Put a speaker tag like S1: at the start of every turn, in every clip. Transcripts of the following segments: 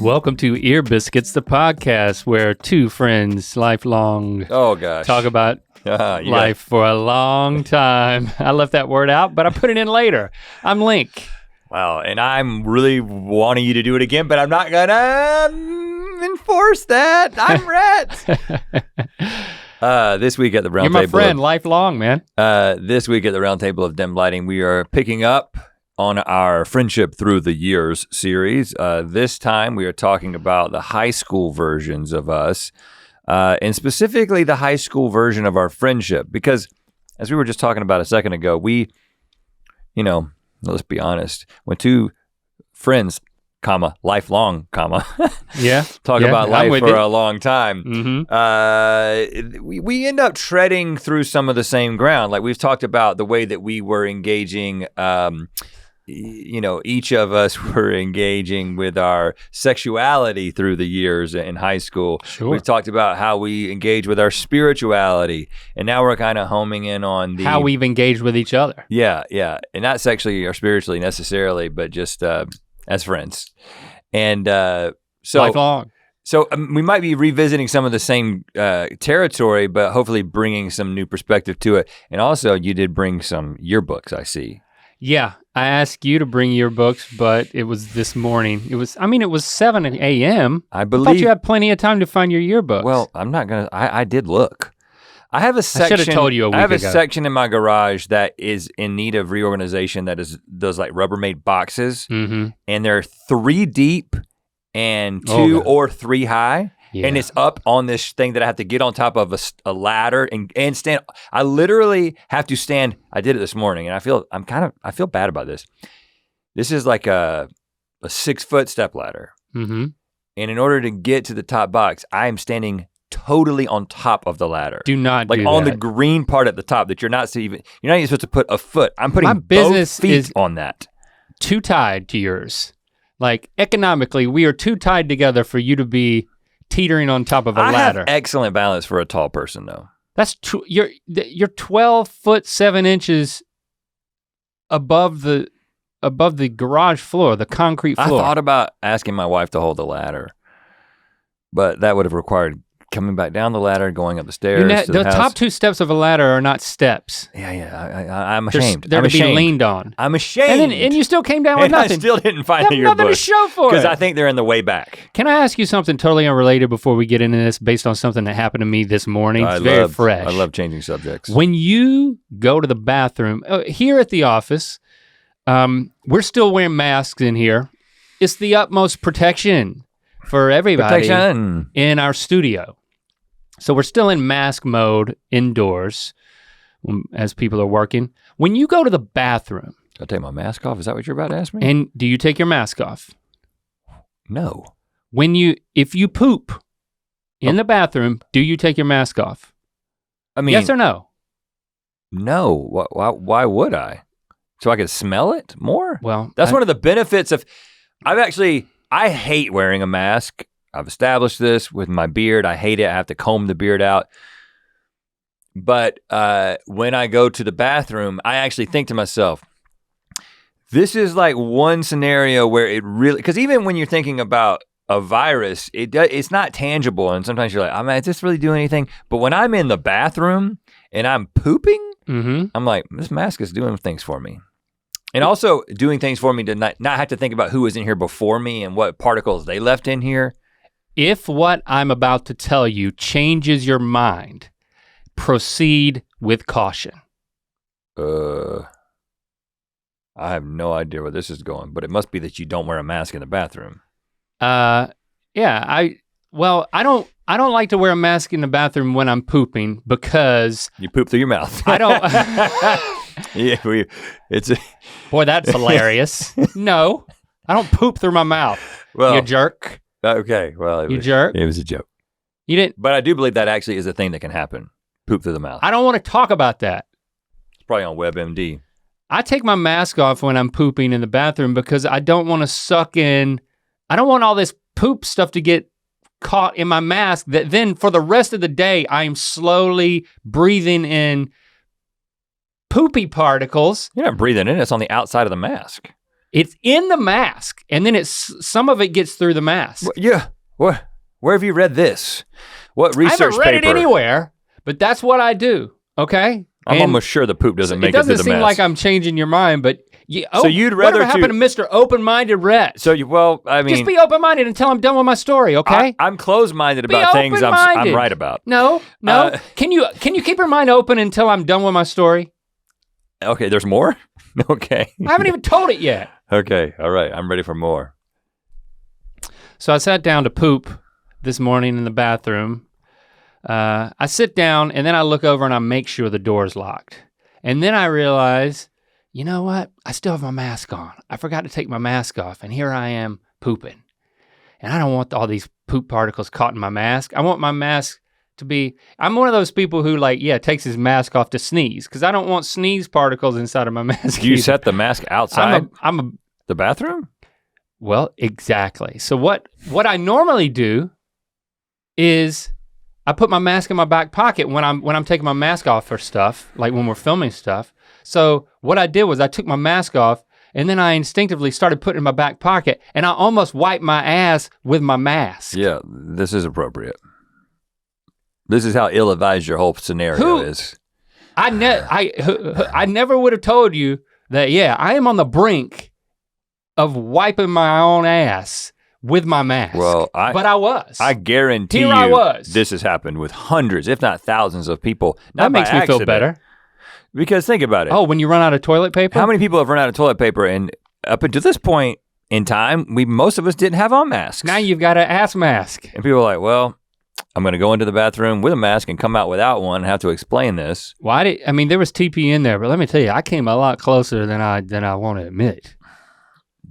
S1: Welcome to Ear Biscuits, the podcast where two friends, lifelong, talk about life for a long time. I left that word out, but I put it in later. I'm Link.
S2: Wow, and I'm really wanting you to do it again, but I'm not gonna enforce that. I'm Rhett. This week at the round table.
S1: You're my friend, lifelong, man.
S2: This week at the round table of dim lighting, we are picking up on our Friendship Through the Years series. This time we are talking about the high school versions of us, and specifically the high school version of our friendship. Because as we were just talking about a second ago, let's be honest, when two friends, lifelong, talk about life for a long time, we end up treading through some of the same ground. Like we've talked about the way that we were engaging, each of us were engaging with our sexuality through the years in high school.
S1: Sure.
S2: We've talked about how we engage with our spirituality, and now we're kind of homing in on
S1: how we've engaged with each other.
S2: Yeah, and not sexually or spiritually necessarily, but just as friends. And so
S1: lifelong.
S2: So we might be revisiting some of the same territory, but hopefully bringing some new perspective to it. And also, you did bring some yearbooks, I see.
S1: Yeah, I asked you to bring yearbooks, but it was this morning. It was 7 a.m.
S2: I believe.
S1: I thought you had plenty of time to find your yearbooks.
S2: Well, I'm not gonna, I did look. I have a section.
S1: I should have told you a week ago.
S2: I have a section in my garage that is in need of reorganization that is those like Rubbermaid boxes, and they're 3 deep and 2 or 3 high. Yeah. And it's up on this thing that I have to get on top of a ladder and stand. I literally have to stand. I did it this morning, and I feel bad about this. This is like a 6-foot step ladder, and in order to get to the top box, I am standing totally on top of the ladder.
S1: Do not
S2: like
S1: do
S2: on
S1: that.
S2: The green part at the top that you're not even supposed to put a foot. I'm putting both feet on that.
S1: Too tied to yours. Like economically, we are too tied together for you to be teetering on top of a ladder.
S2: I have excellent balance for a tall person, though.
S1: That's true. You're 12 foot 7 inches above the garage floor, the concrete floor.
S2: I thought about asking my wife to hold the ladder, but that would have required coming back down the ladder, going up the stairs.
S1: The top 2 steps of a ladder are not steps.
S2: Yeah. I'm ashamed.
S1: They're to be leaned on.
S2: I'm ashamed.
S1: And you still came down with nothing.
S2: I still didn't find the yearbook.
S1: Nothing to show for it.
S2: Because I think they're in the way back.
S1: Can I ask you something totally unrelated before we get into this, based on something that happened to me this morning? It's very fresh.
S2: I love changing subjects.
S1: When you go to the bathroom, here at the office, we're still wearing masks in here. It's the utmost protection for everybody in our studio. So we're still in mask mode indoors as people are working. When you go to the bathroom.
S2: I'll take my mask off, is that what you're about to ask me?
S1: And do you take your mask off?
S2: No.
S1: If you poop in the bathroom, do you take your mask off?
S2: I mean.
S1: Yes or no?
S2: No, why would I? So I could smell it more?
S1: Well.
S2: That's one of the benefits of, I hate wearing a mask. I've established this with my beard. I hate it. I have to comb the beard out. But when I go to the bathroom, I actually think to myself, this is like one scenario where it really, because even when you're thinking about a virus, it's not tangible. And sometimes you're like, is this really doing anything? But when I'm in the bathroom and I'm pooping, I'm like, this mask is doing things for me. And also doing things for me to not have to think about who was in here before me and what particles they left in here.
S1: If what I'm about to tell you changes your mind, proceed with caution.
S2: I have no idea where this is going, but it must be that you don't wear a mask in the bathroom.
S1: I don't like to wear a mask in the bathroom when I'm pooping because
S2: you poop through your mouth.
S1: I don't.
S2: Boy,
S1: that's hilarious. No, I don't poop through my mouth. Well, you jerk.
S2: Okay, well,
S1: jerk.
S2: It was a joke.
S1: You didn't.
S2: But I do believe that actually is a thing that can happen. Poop through the mouth.
S1: I don't want to talk about that.
S2: It's probably on WebMD.
S1: I take my mask off when I'm pooping in the bathroom because I don't want to suck in. I don't want all this poop stuff to get caught in my mask that then for the rest of the day, I'm slowly breathing in poopy particles.
S2: You're not breathing in, it's on the outside of the mask.
S1: It's in the mask, and then some of it gets through the mask.
S2: Yeah. Where have you read this? What research paper? I haven't read
S1: it anywhere, but that's what I do, okay?
S2: I'm almost sure the poop doesn't make it to the mask.
S1: It doesn't seem like I'm changing your mind, but
S2: so you'd rather
S1: whatever happened to Mr. Open-minded Rhett?
S2: So I mean,
S1: just be open-minded until I'm done with my story, okay?
S2: I'm closed-minded about things I'm right about.
S1: No. Can you keep your mind open until I'm done with my story?
S2: Okay, there's more? Okay.
S1: I haven't even told it yet.
S2: Okay, all right, I'm ready for more.
S1: So I sat down to poop this morning in the bathroom. I sit down and then I look over and I make sure the door's locked. And then I realize, you know what? I still have my mask on. I forgot to take my mask off and here I am pooping. And I don't want all these poop particles caught in my mask. I want my mask to be, I'm one of those people who takes his mask off to sneeze because I don't want sneeze particles inside of my mask.
S2: Do you set the mask outside the bathroom?
S1: Well, exactly. So what I normally do is I put my mask in my back pocket when I'm taking my mask off for stuff, like when we're filming stuff. So what I did was I took my mask off and then I instinctively started putting it in my back pocket and I almost wiped my ass with my mask.
S2: Yeah, this is appropriate. This is how ill-advised your whole scenario is.
S1: I never would have told you that, I am on the brink of wiping my own ass with my mask. But I was.
S2: I guarantee this has happened with hundreds, if not thousands of people.
S1: That makes me feel better.
S2: Because think about it.
S1: Oh, when you run out of toilet paper?
S2: How many people have run out of toilet paper? And up until this point in time, most of us didn't have on masks.
S1: Now you've got an ass mask.
S2: And people are like, well, I'm gonna go into the bathroom with a mask and come out without one and have to explain this.
S1: There was TP in there, but let me tell you, I came a lot closer than I want to admit.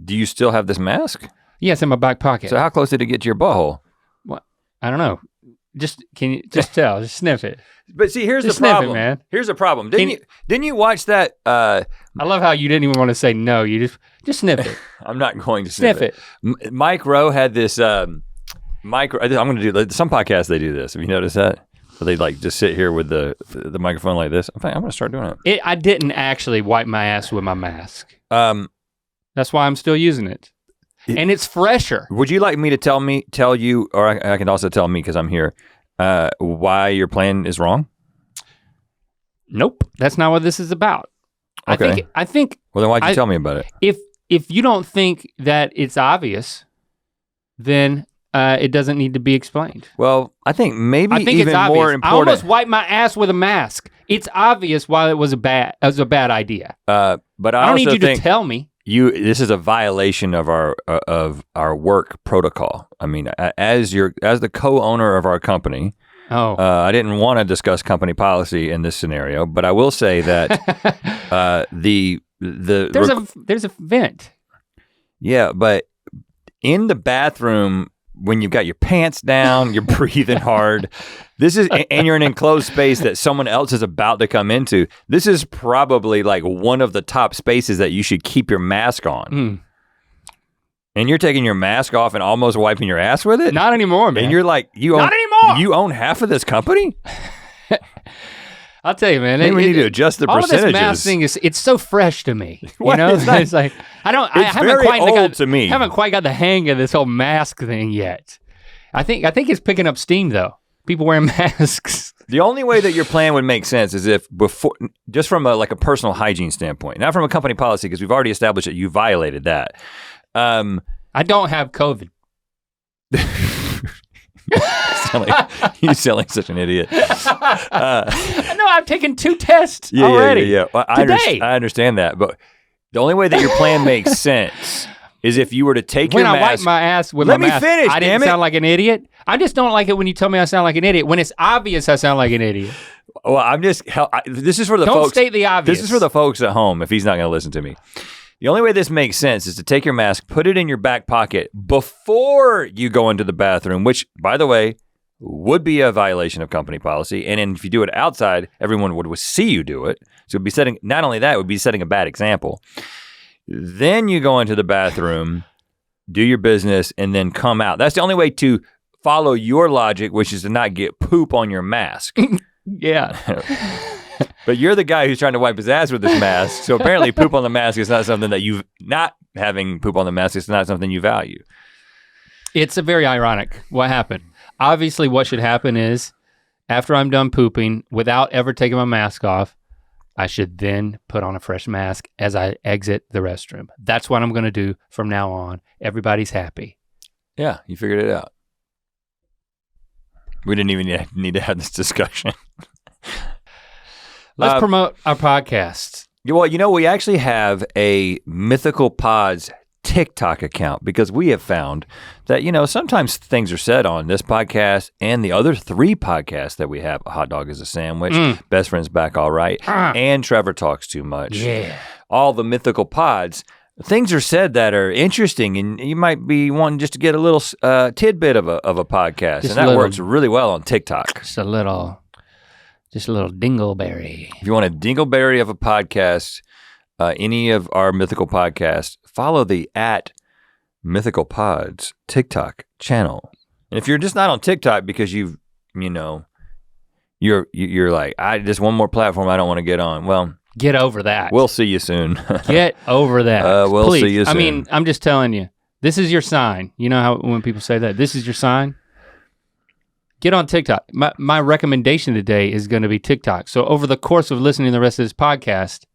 S2: Do you still have this mask?
S1: Yes, in my back pocket.
S2: So how close did it get to your butthole?
S1: What? I don't know. Can you just tell? Just sniff it.
S2: But see, here's
S1: just
S2: the problem,
S1: man.
S2: Here's the problem. Didn't you watch that? I
S1: love how you didn't even want to say no. You just sniff it.
S2: I'm not going to sniff
S1: it.
S2: Mike Rowe had this. I'm going to do some podcasts. They do this. Have you noticed that? So they just sit here with the microphone like this. I'm going to start doing it.
S1: I didn't actually wipe my ass with my mask. That's why I'm still using it. And it's fresher.
S2: Would you like me to tell you, or I can also tell me because I'm here, why your plan is wrong?
S1: Nope, that's not what this is about.
S2: Okay.
S1: I think.
S2: Well, then why'd you tell me about it?
S1: If you don't think that it's obvious, then it doesn't need to be explained.
S2: Well, I think even
S1: it's obvious.
S2: more important.
S1: I almost wiped my ass with a mask. It's obvious why it was a bad idea.
S2: But
S1: I don't need you to tell me.
S2: This is a violation of our work protocol. I mean, as the co-owner of our company, I didn't want to discuss company policy in this scenario, but I will say that there's a vent. Yeah, but in the bathroom, when you've got your pants down, you're breathing hard. And you're in an enclosed space that someone else is about to come into. This is probably one of the top spaces that you should keep your mask on. Mm. And you're taking your mask off and almost wiping your ass with it?
S1: Not anymore, man.
S2: And you're like,
S1: not anymore.
S2: You own half of this company?
S1: I'll tell you, man.
S2: We need to adjust the percentages.
S1: All of this mask thing it's so fresh to me.
S2: You know,
S1: it's like
S2: It's very old to me.
S1: I haven't quite got the hang of this whole mask thing yet. I think it's picking up steam though. People wearing masks.
S2: The only way that your plan would make sense is if just from a personal hygiene standpoint, not from a company policy, because we've already established that you violated that.
S1: I don't have COVID.
S2: You sound like such an idiot.
S1: No, I've taken 2 tests already.
S2: Yeah. Well,
S1: today.
S2: I understand that, but the only way that your plan makes sense is if you were to take your mask.
S1: When I wipe my ass with my mask,
S2: finish,
S1: I didn't sound like an idiot. I just don't like it when you tell me I sound like an idiot. When it's obvious I sound like an idiot.
S2: Well, this is for the folks.
S1: Don't state the obvious.
S2: This is for the folks at home if he's not going to listen to me. The only way this makes sense is to take your mask, put it in your back pocket before you go into the bathroom, which, by the way, would be a violation of company policy. And if you do it outside, everyone would see you do it. So it'd be not only that, it would be setting a bad example. Then you go into the bathroom, do your business, and then come out. That's the only way to follow your logic, which is to not get poop on your mask.
S1: Yeah.
S2: But you're the guy who's trying to wipe his ass with this mask. So apparently poop on the mask is not something that you've not having poop on the mask. It's not something you value.
S1: It's a very ironic what happened. Obviously what should happen is after I'm done pooping, without ever taking my mask off, I should then put on a fresh mask as I exit the restroom. That's what I'm gonna do from now on. Everybody's happy.
S2: Yeah, you figured it out. We didn't even need to have this discussion.
S1: Let's promote our podcast.
S2: Well, we actually have a Mythical Pods TikTok account because we have found that, sometimes things are said on this podcast and the other 3 podcasts that we have, A Hot Dog is a Sandwich, Best Friends Back All Right, and Trevor Talks Too Much.
S1: Yeah.
S2: All the Mythical Pods, things are said that are interesting and you might be wanting just to get a little tidbit of a podcast, and that works really well on TikTok.
S1: Just a little dingleberry.
S2: If you want a dingleberry of a podcast, any of our Mythical podcasts, follow the @Mythical Pods TikTok channel. And if you're just not on TikTok because you're like, just one more platform I don't want to get on. Well,
S1: get over that.
S2: We'll see you soon.
S1: Get over that.
S2: We'll see you soon.
S1: I mean, I'm just telling you, this is your sign. You know how when people say that, this is your sign? Get on TikTok. My recommendation today is gonna be TikTok. So over the course of listening to the rest of this podcast,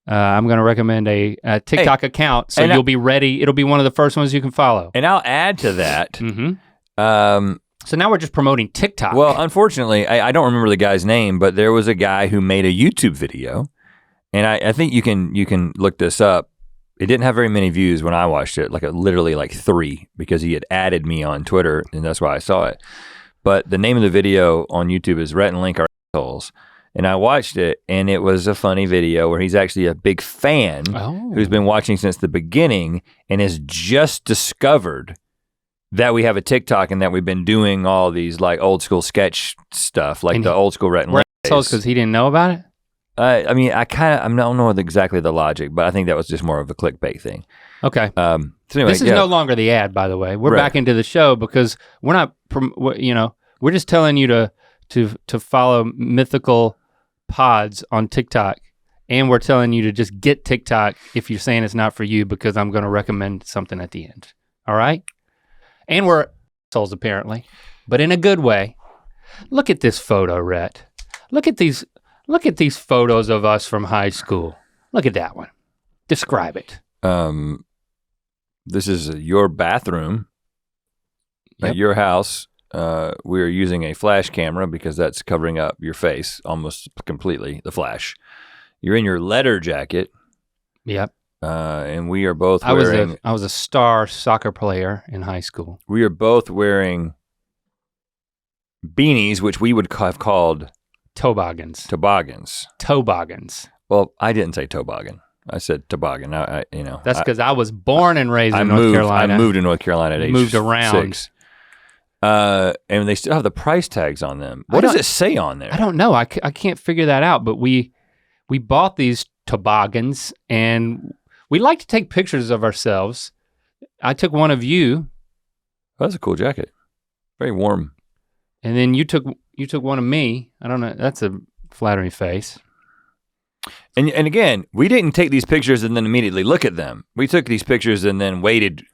S1: I'm gonna recommend a TikTok account so you'll be ready. It'll be one of the first ones you can follow.
S2: And I'll add to that.
S1: So now we're just promoting TikTok.
S2: Well, unfortunately, I don't remember the guy's name, but there was a guy who made a YouTube video, and I think you can look this up. It didn't have very many views when I watched it, literally 3, because he had added me on Twitter, and that's why I saw it. But the name of the video on YouTube is Rhett Link Are Assholes. And I watched it, and it was a funny video where he's actually a big fan who's been watching since the beginning and has just discovered that we have a TikTok and that we've been doing all these old school sketch stuff, the old school Rhett and Link days.
S1: Because he didn't know about it?
S2: I don't know exactly the logic, but I think that was just more of a clickbait thing.
S1: Okay.
S2: So anyway,
S1: this is no longer the ad, by the way. We're back into the show because we're not, we're just telling you to follow Mythical Pods on TikTok, and we're telling you to just get TikTok if you're saying it's not for you, because I'm gonna recommend something at the end. All right? And we're assholes apparently, but in a good way. Look at this photo, Rhett. Look at these photos of us from high school. Look at that one. Describe it.
S2: This is your bathroom at your house. We are using a flash camera because that's covering up your face almost completely, the flash. You're in your leather jacket.
S1: Yep.
S2: And we are both wearing...
S1: I was a star soccer player in high school.
S2: We are both wearing beanies, which we would have called...
S1: Toboggans.
S2: Well, I didn't say toboggan. I said toboggan.
S1: That's because I was born and raised in North Carolina.
S2: I moved to North Carolina at age 6.
S1: Moved around.
S2: And they still have the price tags on them. What does it say on there?
S1: I don't know. I can't figure that out, but we bought these toboggans and we like to take pictures of ourselves. I took one of you.
S2: Oh, that's a cool jacket. Very warm.
S1: And then you took one of me. I don't know. That's a flattering face.
S2: And again, we didn't take these pictures and then immediately look at them. We took these pictures and then waited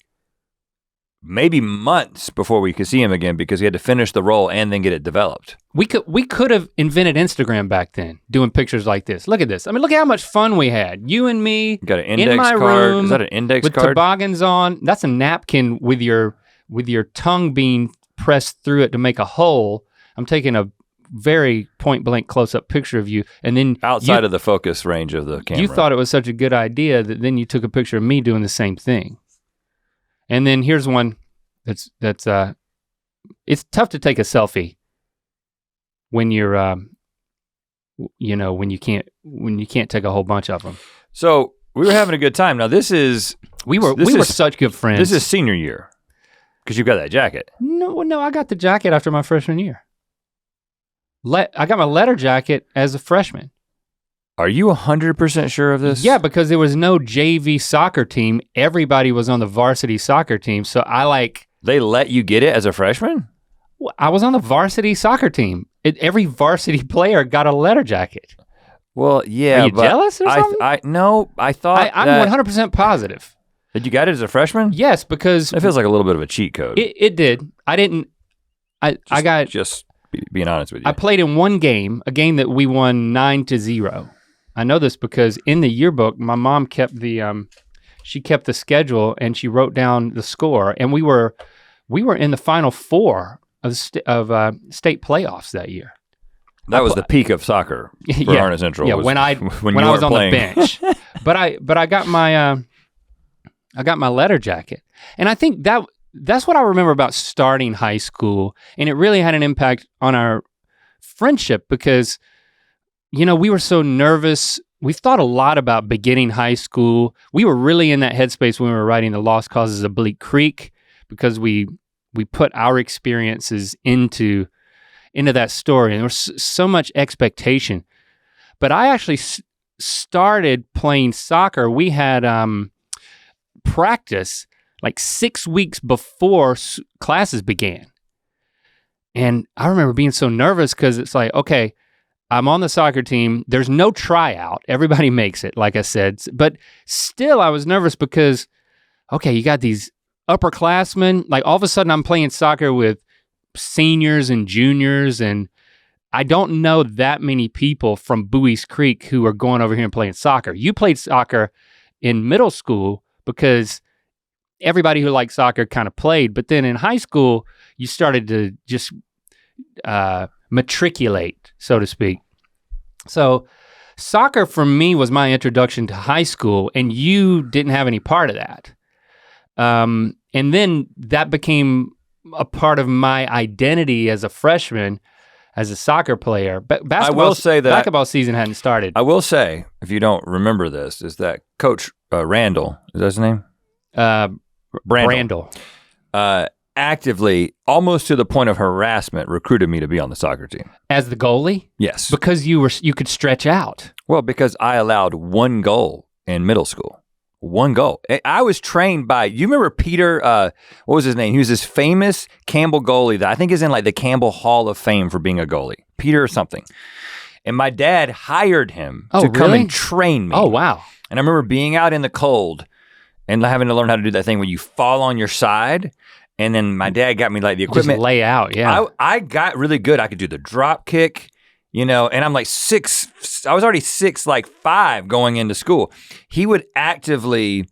S2: maybe months before we could see him again because we had to finish the roll and then get it developed.
S1: We could have invented Instagram back then, doing pictures like this. Look at this. I mean, look at how much fun we had. You and me
S2: got an index
S1: in my
S2: card.
S1: room
S2: Is that an index
S1: with
S2: card?
S1: toboggans on. That's a napkin with your tongue being pressed through it to make a hole. I'm taking a very point blank close up picture of you, and then
S2: outside of the focus range of the camera.
S1: You thought it was such a good idea that then you took a picture of me doing the same thing. And then here's one that's it's tough to take a selfie when you're when you can't take a whole bunch of them.
S2: So we were having a good time. Now we were such good friends. This is senior year because you got that jacket.
S1: No, I got the jacket after my freshman year. I got my letter jacket as a freshman.
S2: Are you 100% sure of this?
S1: Yeah, because there was no JV soccer team. Everybody was on the varsity soccer team. So
S2: They let you get it as a freshman?
S1: I was on the varsity soccer team. Every varsity player got a letter jacket.
S2: Well, yeah.
S1: Are you jealous or something?
S2: No, I thought
S1: I'm 100% positive.
S2: Did you get it as a freshman?
S1: Yes, because
S2: that feels like a little bit of a cheat code.
S1: It did. I didn't. I got
S2: being honest with you.
S1: I played in one game, a game that we won 9-0. I know this because in the yearbook, my mom kept the schedule and she wrote down the score, and we were in the final 4 of state playoffs that year.
S2: That was the peak of soccer for Harness Central.
S1: Yeah, when I was on the bench. But I got my letter jacket, and I think that's what I remember about starting high school, and it really had an impact on our friendship because, we were so nervous. We thought a lot about beginning high school. We were really in that headspace when we were writing The Lost Causes of Bleak Creek because we put our experiences into that story, and there was so much expectation. But I actually started playing soccer. We had practice like 6 weeks before classes began. And I remember being so nervous because it's like, okay, I'm on the soccer team. There's no tryout. Everybody makes it, like I said. But still, I was nervous because, okay, you got these upperclassmen. Like all of a sudden, I'm playing soccer with seniors and juniors, and I don't know that many people from Bowie's Creek who are going over here and playing soccer. You played soccer in middle school because everybody who liked soccer kind of played, but then in high school, you started to just matriculate, so to speak. So soccer for me was my introduction to high school, and you didn't have any part of that. And then that became a part of my identity as a freshman, as a soccer player. I will say that basketball season hadn't started.
S2: I will say, if you don't remember this, is that Coach Randall, is that his name?
S1: Brandel.
S2: Actively, almost to the point of harassment, recruited me to be on the soccer team.
S1: As the goalie?
S2: Yes.
S1: Because you could stretch out.
S2: Well, because I allowed 1 goal in middle school. 1 goal. I was trained by, you remember Peter, what was his name? He was this famous Campbell goalie that I think is in like the Campbell Hall of Fame for being a goalie. Peter or something. And my dad hired him to come and train me.
S1: Oh, wow.
S2: And I remember being out in the cold and having to learn how to do that thing where you fall on your side. And then my dad got me like the equipment.
S1: Just lay out, yeah.
S2: I got really good. I could do the drop kick, and I'm like 6, I was already 6'5" going into school. He would actively,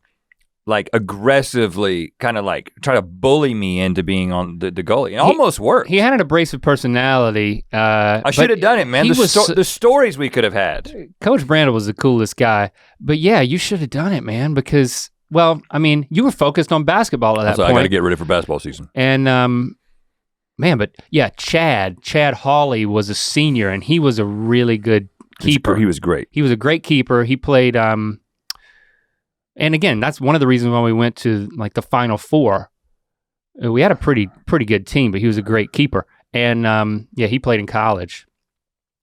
S2: aggressively kind of try to bully me into being on the goalie. It almost worked.
S1: He had an abrasive personality.
S2: I should have done it, man. The stories we could have had.
S1: Coach Brandel was the coolest guy. But yeah, you should have done it, man, because, well, I mean, you were focused on basketball at that point.
S2: I got to get ready for basketball season.
S1: And man, but yeah, Chad Hawley was a senior, and he was a really good keeper.
S2: He was great.
S1: He was a great keeper. He played, and again, that's one of the reasons why we went to the Final Four. We had a pretty good team, but he was a great keeper. And he played in college.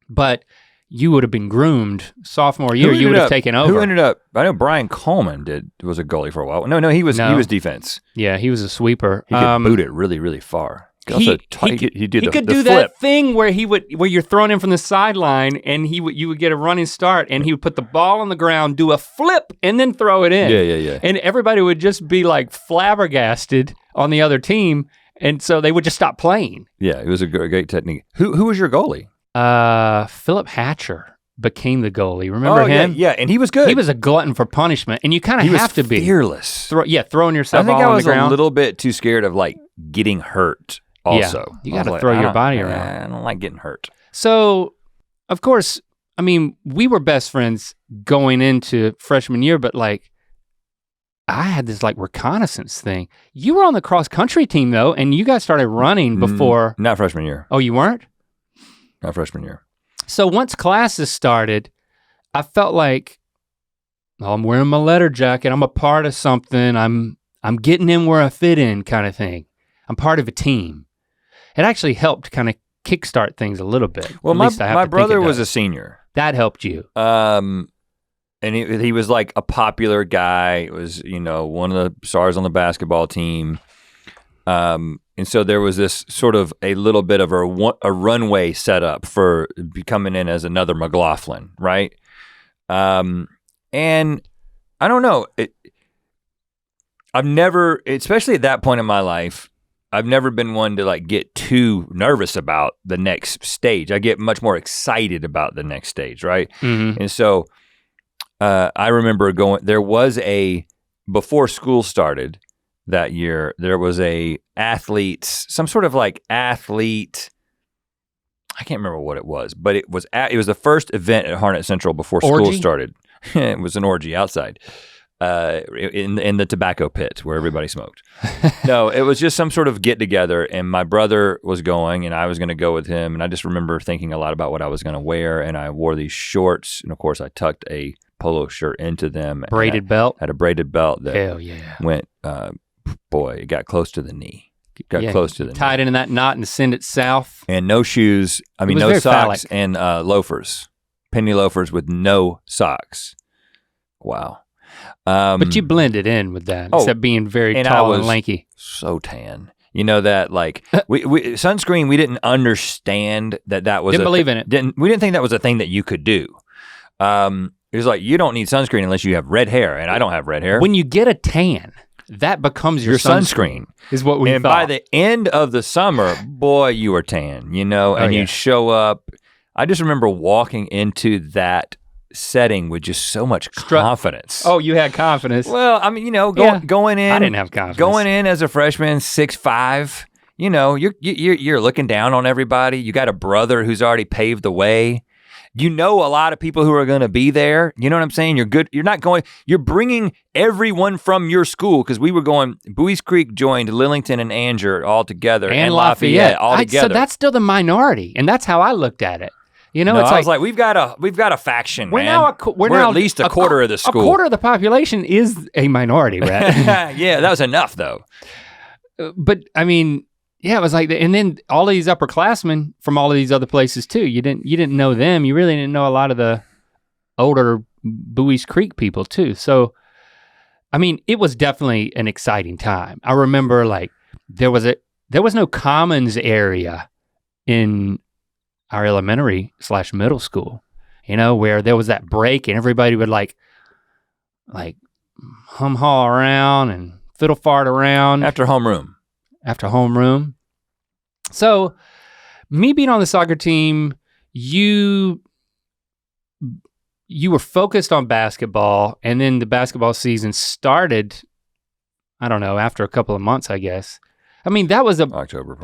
S1: But you would have been groomed sophomore year. You would have taken over.
S2: Who ended up? I know Brian Coleman was a goalie for a while. No, he was defense.
S1: Yeah, he was a sweeper.
S2: He could boot it really, really far.
S1: He could do that thing where you're thrown in from the sideline, and you would get a running start, and he would put the ball on the ground, do a flip, and then throw it in.
S2: Yeah.
S1: And everybody would just be flabbergasted on the other team, and so they would just stop playing.
S2: Yeah, it was a great technique. Who was your goalie?
S1: Philip Hatcher became the goalie. Remember him?
S2: Yeah, and he was good.
S1: He was a glutton for punishment, and you kind of have to be
S2: fearless.
S1: Throwing yourself all on the ground.
S2: I think I was a little bit too scared of getting hurt. Also,
S1: yeah, you got to throw your body around.
S2: I don't like getting hurt.
S1: So, of course, I mean, we were best friends going into freshman year, but I had this reconnaissance thing. You were on the cross country team though, and you guys started running before.
S2: Not freshman year.
S1: Oh, you weren't?
S2: Not freshman year.
S1: So once classes started, I felt like, I'm wearing my letter jacket. I'm a part of something. I'm getting in where I fit in, kind of thing. I'm part of a team. It actually helped kind of kickstart things a little bit.
S2: Well, my brother was a senior.
S1: That helped you.
S2: And he was a popular guy. It was one of the stars on the basketball team. And so there was this sort of a little bit of a runway set up for coming in as another McLaughlin, right? And I don't know. I've never, especially at that point in my life, I've never been one to like get too nervous about the next stage. I get much more excited about the next stage, right?
S1: Mm-hmm.
S2: And so I remember before school started that year, there was some sort of like athlete, I can't remember what it was, but it was the first event at Harnett Central before school started. It was an orgy outside. In the tobacco pit where everybody smoked. No, it was just some sort of get together, and my brother was going and I was gonna go with him, and I just remember thinking a lot about what I was gonna wear, and I wore these shorts, and of course I tucked a polo shirt into them.
S1: Braided belt?
S2: Had a braided belt that
S1: Hell yeah.
S2: went, it got close to the knee. Close to the knee.
S1: Tied into that knot and send it south.
S2: And no shoes, no socks, and loafers. Penny loafers with no socks. Wow.
S1: But you blended in with that, except being very tall and lanky.
S2: So tan. You know that like we sunscreen, we didn't understand that was
S1: didn't believe in it.
S2: We didn't think that was a thing that you could do. It was like, you don't need sunscreen unless you have red hair, and I don't have red hair.
S1: When you get a tan, that becomes your sunscreen. Is what we thought.
S2: And by the end of the summer, boy, you were tan, and you'd show up. I just remember walking into that setting with just so much confidence.
S1: Oh, you had confidence.
S2: Well, going in.
S1: I didn't have confidence.
S2: Going in as a freshman, 6'5", you're looking down on everybody. You got a brother who's already paved the way. You know a lot of people who are going to be there. You know what I'm saying? You're good. You're bringing everyone from your school, because we were going, Buies Creek joined Lillington and Endanger all together, and Lafayette all together.
S1: So that's still the minority, and that's how I looked at it.
S2: I was like, we've got a faction,
S1: we're
S2: man. We're now at least a quarter of the school.
S1: A quarter of the population is a minority, right?
S2: Yeah, that was enough though.
S1: But yeah, it was like, and then all of these upperclassmen from all of these other places too. You didn't know them. You really didn't know a lot of the older Buies Creek people too. So, it was definitely an exciting time. I remember like there was no commons area in our elementary/middle school, where there was that break and everybody would like hum-haw around and fiddle fart around.
S2: After homeroom.
S1: So me being on the soccer team, you were focused on basketball, and then the basketball season started, I don't know, after a couple of months, I guess. That was
S2: October.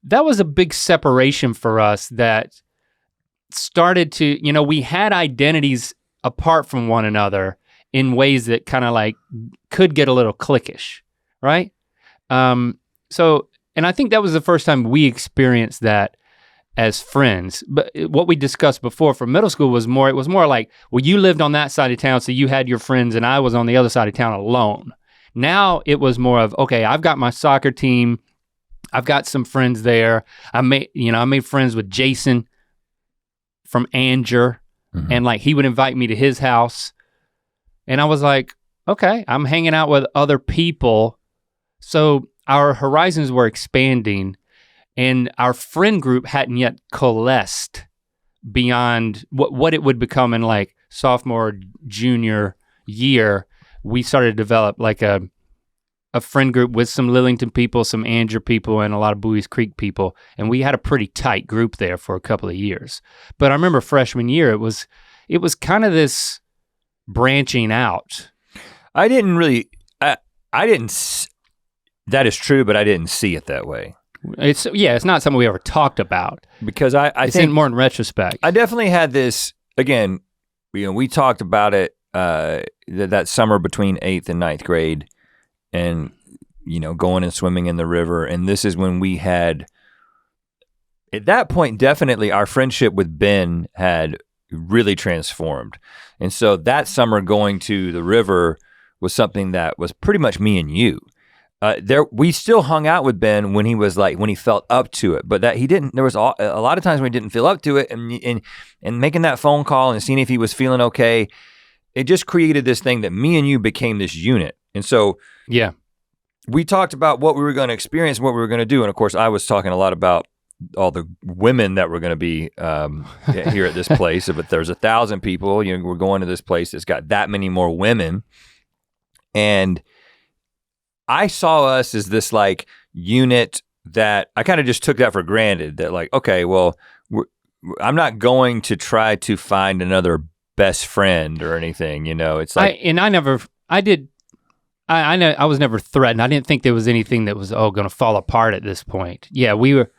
S1: That was a big separation for us that started to, we had identities apart from one another in ways that kind of like could get a little cliquish, right? And I think that was the first time we experienced that as friends. But what we discussed before for middle school was more like, well, you lived on that side of town, so you had your friends, and I was on the other side of town alone. Now it was more of, okay, I've got my soccer team, I've got some friends there. I made friends with Jason from Anger, and like he would invite me to his house. And I was like, okay, I'm hanging out with other people. So our horizons were expanding, and our friend group hadn't yet coalesced beyond what it would become in like sophomore, junior year. We started to develop like a friend group with some Lillington people, some Anger people, and a lot of Buies Creek people. And we had a pretty tight group there for a couple of years. But I remember freshman year, it was kind of this branching out.
S2: That is true, but I didn't see it that way.
S1: It's not something we ever talked about.
S2: Because I think
S1: more in retrospect.
S2: I definitely had this, again, we talked about it that summer between 8th and 9th grade, and going and swimming in the river. And this is when we had, at that point, definitely our friendship with Ben had really transformed. And so that summer going to the river was something that was pretty much me and you. We still hung out with Ben when he felt up to it, but that he didn't. There was a lot of times when he didn't feel up to it, and making that phone call and seeing if he was feeling okay, it just created this thing that me and you became this unit. And so we talked about what we were going to experience, what we were going to do, and of course I was talking a lot about all the women that were going to be here at this place. But there's 1,000 people. We're going to this place that's got that many more women, and I saw us as this like unit that I kind of just took that for granted, that like, okay, well, I'm not going to try to find another best friend or anything, you know. It's like
S1: I was never threatened. I didn't think there was anything that was gonna fall apart at this point. Yeah, we were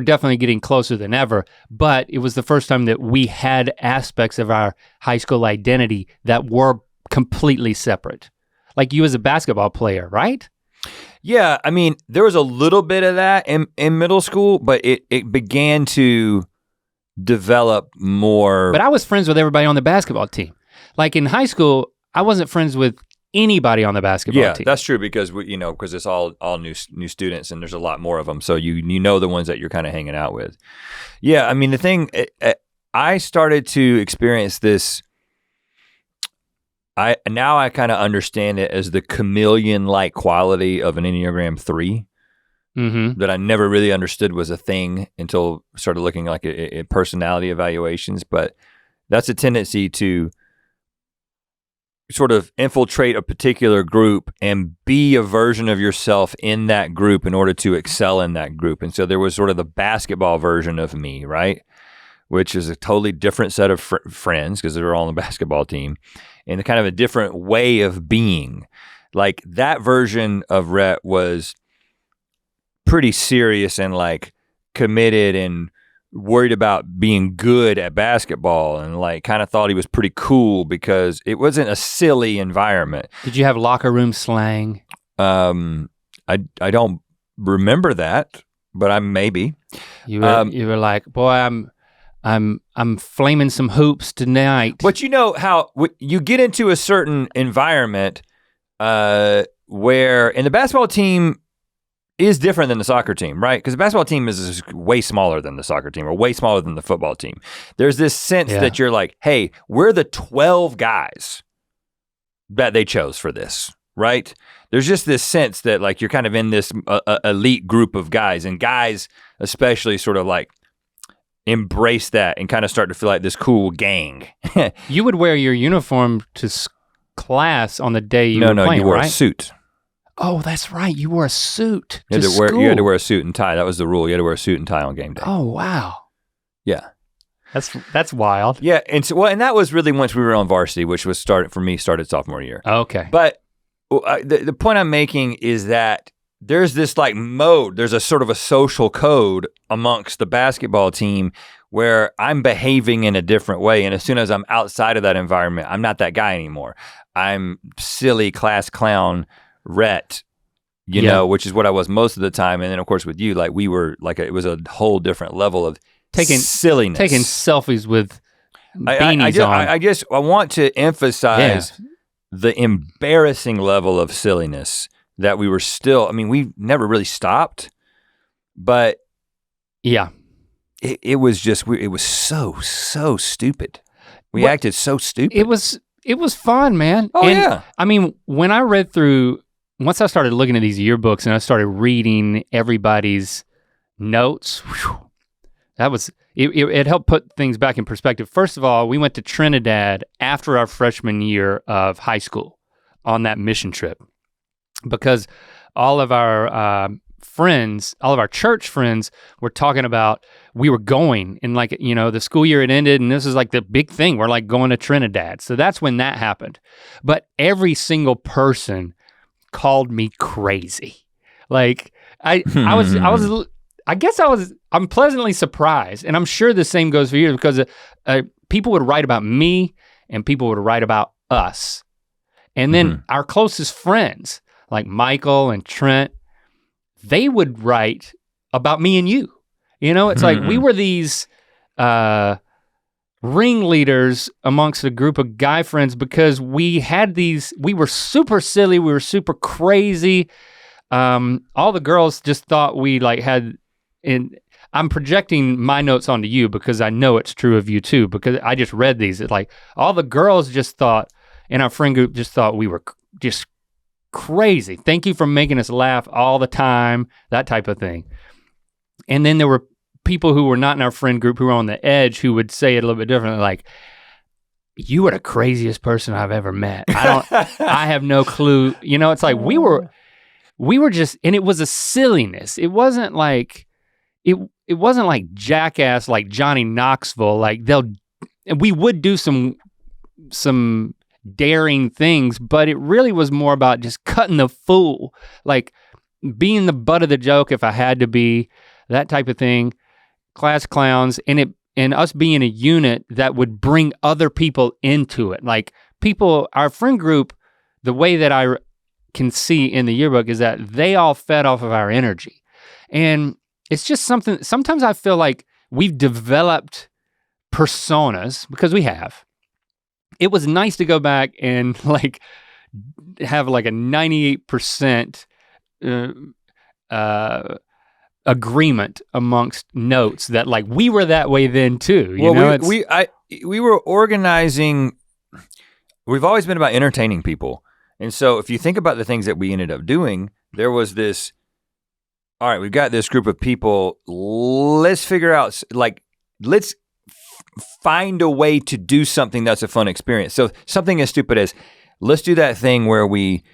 S1: definitely getting closer than ever, but it was the first time that we had aspects of our high school identity that were completely separate. Like you as a basketball player, right?
S2: Yeah, I mean, there was a little bit of that in middle school, but it began to develop more.
S1: But I was friends with everybody on the basketball team. Like in high school, I wasn't friends with anybody on the basketball team.
S2: Yeah, that's true, because because it's all new students and there's a lot more of them. So you know the ones that you're kind of hanging out with. Yeah, I mean, the thing, I started to experience this. Now I kind of understand it as the chameleon-like quality of an Enneagram 3 that I never really understood was a thing until I started looking like at personality evaluations. But that's a tendency to sort of infiltrate a particular group and be a version of yourself in that group in order to excel in that group. And so there was sort of the basketball version of me, right? Which is a totally different set of friends because they were all on the basketball team, and a kind of a different way of being. Like that version of Rhett was pretty serious and like committed and worried about being good at basketball, and like kind of thought he was pretty cool because it wasn't a silly environment.
S1: Did you have locker room slang?
S2: I don't remember that, but I maybe.
S1: You were like, boy, I'm flaming some hoops tonight.
S2: But you know how you get into a certain environment where, and the basketball team is different than the soccer team, right? Because the basketball team is way smaller than the soccer team, or way smaller than the football team. There's this sense that you're like, hey, we're the 12 guys that they chose for this, right? There's just this sense that like you're kind of in this elite group of guys, and guys especially sort of like embrace that and kind of start to feel like this cool gang.
S1: You would wear your uniform to class on the day you were playing, right?
S2: You wore a suit.
S1: Oh, that's right. You wore a suit
S2: you
S1: to school.
S2: You had to wear a suit and tie. That was the rule. You had to wear a suit and tie on game day.
S1: Oh, wow.
S2: Yeah.
S1: That's wild.
S2: Yeah, and so, and that was really once we were on varsity, which was started sophomore year.
S1: Okay.
S2: But the point I'm making is that there's this like mode, there's a sort of a social code amongst the basketball team where I'm behaving in a different way. And as soon as I'm outside of that environment, I'm not that guy anymore. I'm silly class clown Rhett, you know, which is what I was most of the time. And then of course with you, like we were like, it was a whole different level of silliness.
S1: Taking selfies with beanies on.
S2: I want to emphasize the embarrassing level of silliness that we were still, I mean, we never really stopped, but
S1: yeah,
S2: it was just, it was so stupid. We acted so stupid.
S1: It was fun, man.
S2: Oh, yeah. I
S1: mean, when I read through, once I started looking at these yearbooks and I started reading everybody's notes, it helped put things back in perspective. First of all, we went to Trinidad after our freshman year of high school on that mission trip, because all of our friends, all of our church friends were talking about, we were going, and like, you know, the school year had ended and this is like the big thing. We're like going to Trinidad. So that's when that happened. But every single person called me crazy. Like I'm pleasantly surprised, and I'm sure the same goes for you, because people would write about me and people would write about us. And then our closest friends, like Michael and Trent, they would write about me and you. You know, it's like we were these ringleaders amongst a group of guy friends because we were super silly, we were super crazy. All the girls just thought we like had, and I'm projecting my notes onto you because I know it's true of you too, because I just read these. It's like all the girls just thought, in our friend group just thought we were just crazy. Thank you for making us laugh all the time, that type of thing. And then there were people who were not in our friend group who were on the edge who would say it a little bit differently, like, you are the craziest person I've ever met. I have no clue. You know, it's like we were just, and it was a silliness. It wasn't like, it wasn't like jackass, like Johnny Knoxville. Like we would do some daring things, but it really was more about just cutting the fool, like being the butt of the joke if I had to be, that type of thing. Class clowns, and us being a unit that would bring other people into it. Like people, our friend group, the way that I can see in the yearbook is that they all fed off of our energy. And it's just something, sometimes I feel like we've developed personas, because we have. It was nice to go back and like have like a 98% agreement amongst notes that like we were that way then too. You know,
S2: we were organizing. We've always been about entertaining people, and so if you think about the things that we ended up doing, there was this. All right, we've got this group of people. Let's figure out, like, let's find a way to do something that's a fun experience. So something as stupid as, let's do that thing where we,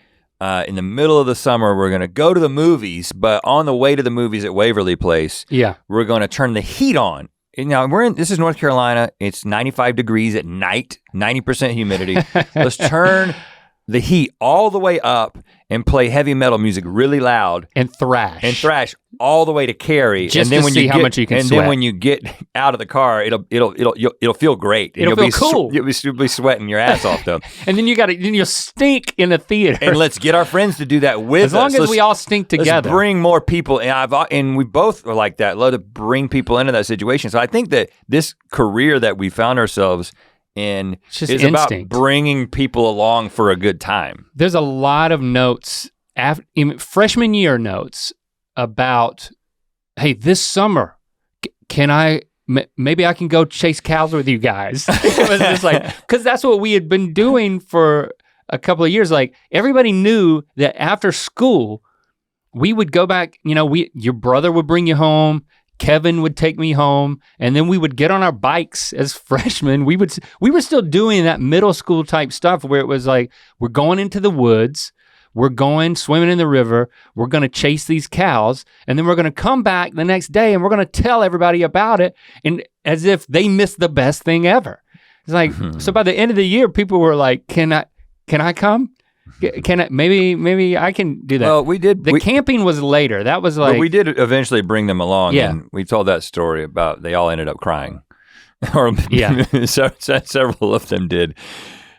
S2: in the middle of the summer, we're gonna go to the movies, but on the way to the movies at Waverly Place, we're gonna turn the heat on. And now this is North Carolina, it's 95 degrees at night, 90% humidity. Let's turn the heat all the way up and play heavy metal music really loud.
S1: And thrash
S2: all the way to Cary.
S1: Just to see how much you can sweat.
S2: And then when you get out of the car, it'll feel great.
S1: It'll feel cool.
S2: You'll be sweating your ass off though.
S1: And then you'll stink in the theater.
S2: And let's get our friends to do that with us.
S1: As long as we all stink together.
S2: Let's bring more people, and we both are like that, love to bring people into that situation. So I think that this career that we found ourselves in is
S1: instinct.
S2: About bringing people along for a good time.
S1: There's a lot of notes, freshman year notes about, hey, this summer, maybe I can go chase cows with you guys. It was just like, because that's what we had been doing for a couple of years. Like everybody knew that after school, we would go back, your brother would bring you home, Kevin would take me home, and then we would get on our bikes as freshmen. We were still doing that middle school type stuff where it was like, we're going into the woods, we're going swimming in the river, we're gonna chase these cows, and then we're gonna come back the next day and we're gonna tell everybody about it, and as if they missed the best thing ever. It's like, so by the end of the year, people were like, can I come? Can I, maybe I can do that.
S2: Well, we did.
S1: Camping was later. That was like.
S2: But we did eventually bring them along, and we told that story about they all ended up crying. Or several of them did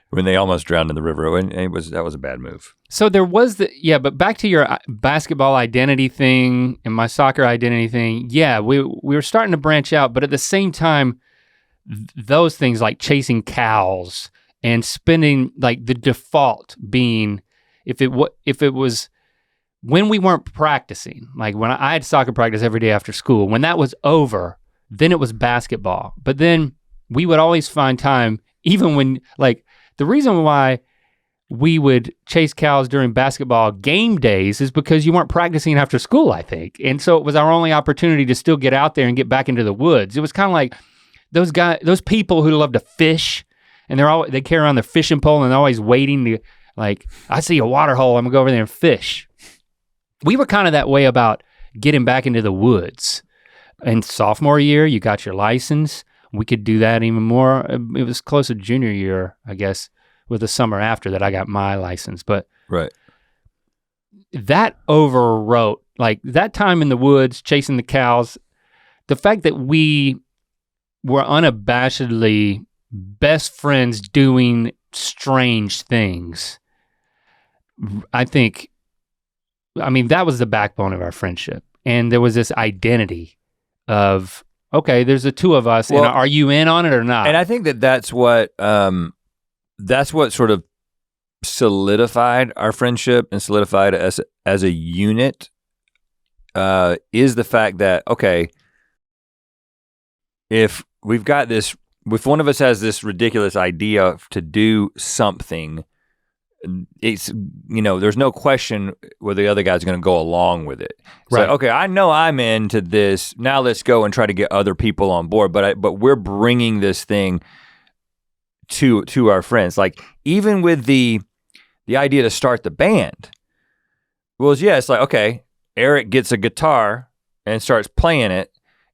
S2: when they almost drowned in the river. And that was a bad move. So
S1: there was but back to your basketball identity thing and my soccer identity thing. Yeah, we were starting to branch out, but at the same time, those things like chasing cows and spending, like the default being, if it was when we weren't practicing, like when I had soccer practice every day after school, when that was over, then it was basketball. But then we would always find time, even when, like, the reason why we would chase cows during basketball game days is because you weren't practicing after school, I think. And so it was our only opportunity to still get out there and get back into the woods. It was kind of like those people who love to fish, and they carry around their fishing pole and they're always waiting to, like, I see a water hole, I'm gonna go over there and fish. We were kind of that way about getting back into the woods. And sophomore year, you got your license. We could do that even more. It was close to junior year, I guess, with the summer after that I got my license. But
S2: right.
S1: That overwrote, like that time in the woods, chasing the cows, the fact that we were unabashedly best friends doing strange things, that was the backbone of our friendship. And there was this identity of, okay, there's the two of us, and are you in on it or not?
S2: And I think that's what sort of solidified our friendship and solidified us as a unit, is the fact that, okay, if one of us has this ridiculous idea to do something, it's, there's no question whether the other guy's gonna go along with it. So, right. Okay, I know I'm into this, now let's go and try to get other people on board, but we're bringing this thing to our friends. Like even with the idea to start the band, it's like, okay, Eric gets a guitar and starts playing it.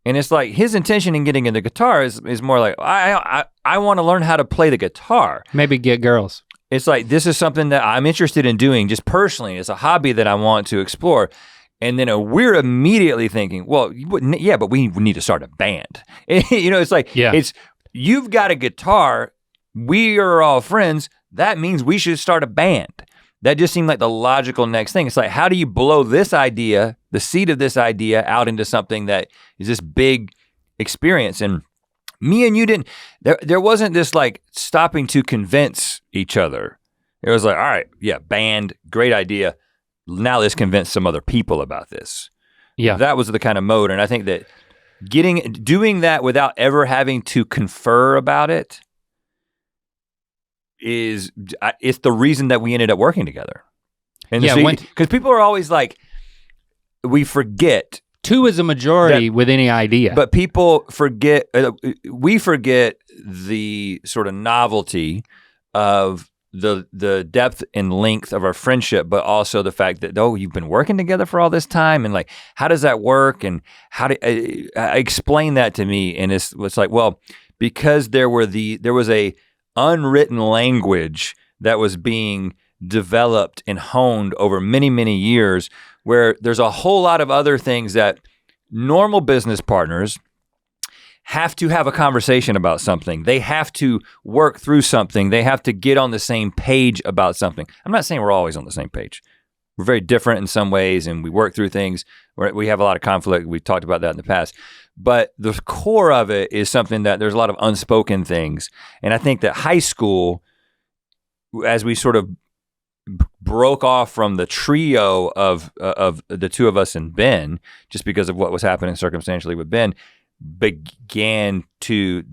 S2: And it's like his intention in getting into guitar is more like, I want to learn how to play the guitar.
S1: Maybe get girls.
S2: It's like, this is something that I'm interested in doing just personally. It's a hobby that I want to explore. And then we're immediately thinking, well, yeah, but we need to start a band. It's like, you've got a guitar, we are all friends, that means we should start a band. That just seemed like the logical next thing. It's like, how do you blow this idea, the seed of this idea, out into something that is this big experience? And me and you didn't, there wasn't this like stopping to convince each other. It was like, all right, yeah, band, great idea. Now let's convince some other people about this. Yeah. That was the kind of mode. And I think that doing that without ever having to confer about it it's the reason that we ended up working together. And because people are always like, we forget.
S1: 2 is a majority with any idea.
S2: But people forget, we forget the sort of novelty of the depth and length of our friendship, but also the fact that, you've been working together for all this time, and like, how does that work? And how do explain that to me? And it's like, well, because there was a unwritten language that was being developed and honed over many, many years, where there's a whole lot of other things that normal business partners have to have a conversation about something. They have to work through something. They have to get on the same page about something. I'm not saying we're always on the same page. We're very different in some ways, and we work through things. We have a lot of conflict. We've talked about that in the past. But the core of it is something that there's a lot of unspoken things. And I think that high school, as we sort of broke off from the trio of the 2 of us and Ben, just because of what was happening circumstantially with Ben, began to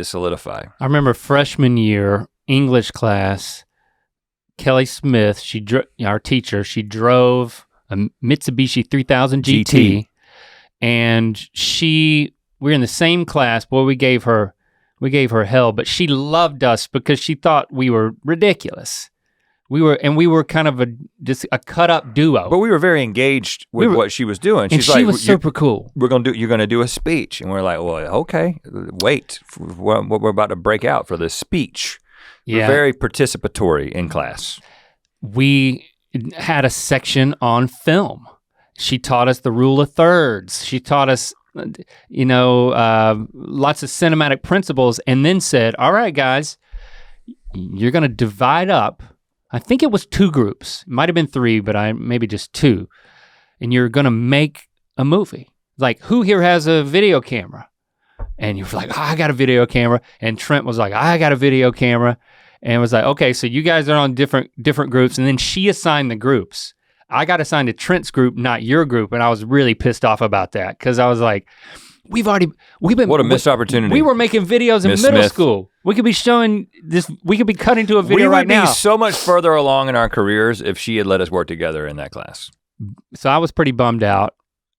S2: solidify.
S1: I remember freshman year, English class, Kelly Smith, our teacher, she drove a Mitsubishi 3000 GT. And we were in the same class. Boy, we gave her hell, but she loved us because she thought we were ridiculous. We were kind of just a cut up duo.
S2: But we were very engaged with what she was doing.
S1: She's like, she was super cool.
S2: You're gonna do a speech, and we're like, well, okay, wait, we're about to break out for this speech. Yeah. We're very participatory in class.
S1: We had a section on film. She taught us the rule of thirds. She taught us, lots of cinematic principles, and then said, all right, guys, you're gonna divide up. I think it was 2 groups. It might've been 3, but maybe just 2. And you're gonna make a movie. Like, who here has a video camera? And you're like, I got a video camera. And Trent was like, I got a video camera. And it was like, okay, so you guys are on different groups. And then she assigned the groups. I got assigned to Trent's group, not your group, and I was really pissed off about that because I was like, we've been
S2: what a missed opportunity.
S1: We were making videos in middle school. We could be showing this. We could be cutting to a video right now.
S2: We would be so much further along in our careers if she had let us work together in that class.
S1: So I was pretty bummed out.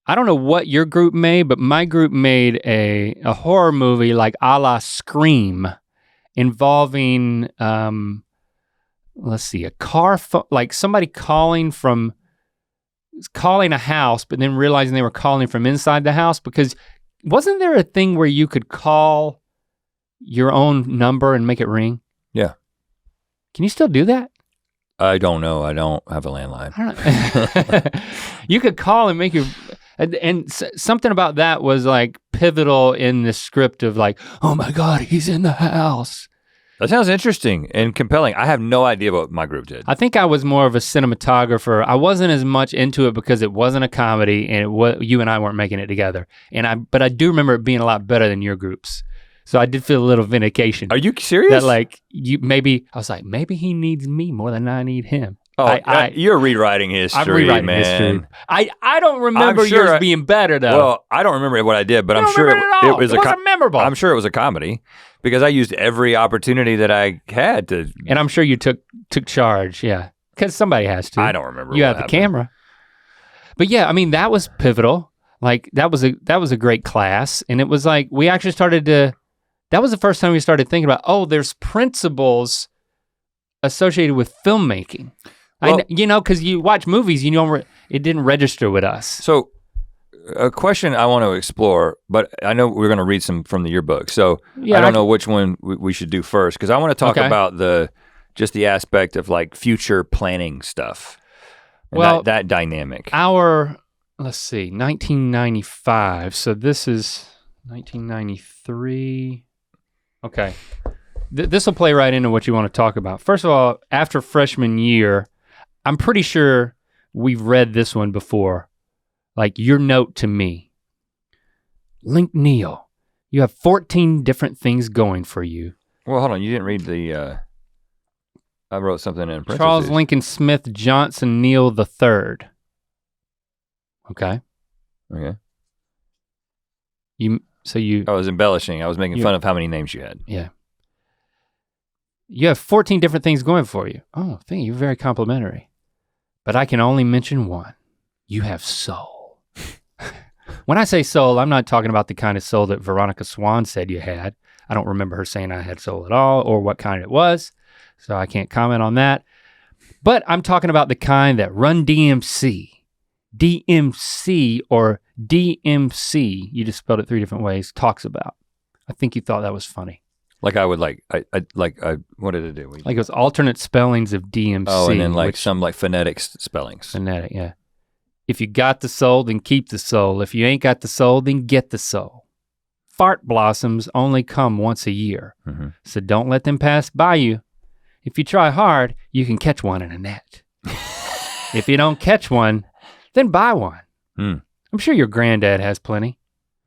S1: I don't know what your group made, but my group made a horror movie like a la Scream, involving let's see, a car phone, like somebody calling a house, but then realizing they were calling from inside the house, because wasn't there a thing where you could call your own number and make it ring?
S2: Yeah.
S1: Can you still do that?
S2: I don't know. I don't have a landline.
S1: I don't know. You could call and make your, and something about that was like pivotal in the script of like, oh my God, he's in the house.
S2: That sounds interesting and compelling. I have no idea what my group did.
S1: I think I was more of a cinematographer. I wasn't as much into it because it wasn't a comedy, and you and I weren't making it together. But I do remember it being a lot better than your groups. So I did feel a little vindication.
S2: Are you serious?
S1: That like I was like, maybe he needs me more than I need him.
S2: Oh, you're rewriting history,
S1: I'm rewriting
S2: man.
S1: History. I don't remember yours being better though.
S2: Well, I don't remember what I did, but I'm sure it
S1: wasn't memorable.
S2: I'm sure it was a comedy because I used every opportunity that I had to.
S1: And I'm sure you took charge, yeah, because somebody has to.
S2: I don't remember.
S1: You had the camera, but yeah, I mean that was pivotal. Like that was a great class, and it was like we actually started to that was the first time we started thinking about, oh, there's principles associated with filmmaking. Well, because you watch movies, it didn't register with us.
S2: So a question I want to explore, but I know we're gonna read some from the yearbook. So I don't know which one we should do first, because I want to talk about the aspect of like future planning stuff. And that dynamic.
S1: Let's see, 1995. So this is 1993. Okay. This will play right into what you want to talk about. First of all, after freshman year, I'm pretty sure we've read this one before. Like your note to me. Link Neal, you have 14 different things going for you.
S2: Well, hold on, you didn't read the, I wrote something in parentheses.
S1: Charles Lincoln Smith Johnson Neal III. Okay.
S2: Okay.
S1: I
S2: was embellishing. I was making fun of how many names you had.
S1: Yeah. You have 14 different things going for you. Oh, thank you. You're very complimentary. But I can only mention one. You have soul. When I say soul, I'm not talking about the kind of soul that Veronica Swan said you had. I don't remember her saying I had soul at all or what kind it was, so I can't comment on that. But I'm talking about the kind that Run DMC or DMC, you just spelled it 3 different ways, talks about. I think you thought that was funny.
S2: Like I would what did it do?
S1: Like it was alternate spellings of DMC.
S2: Oh, and then like some like phonetic spellings.
S1: Phonetic, yeah. If you got the soul, then keep the soul. If you ain't got the soul, then get the soul. Fart blossoms only come once a year, so don't let them pass by you. If you try hard, you can catch one in a net. If you don't catch one, then buy one. I'm sure your granddad has plenty.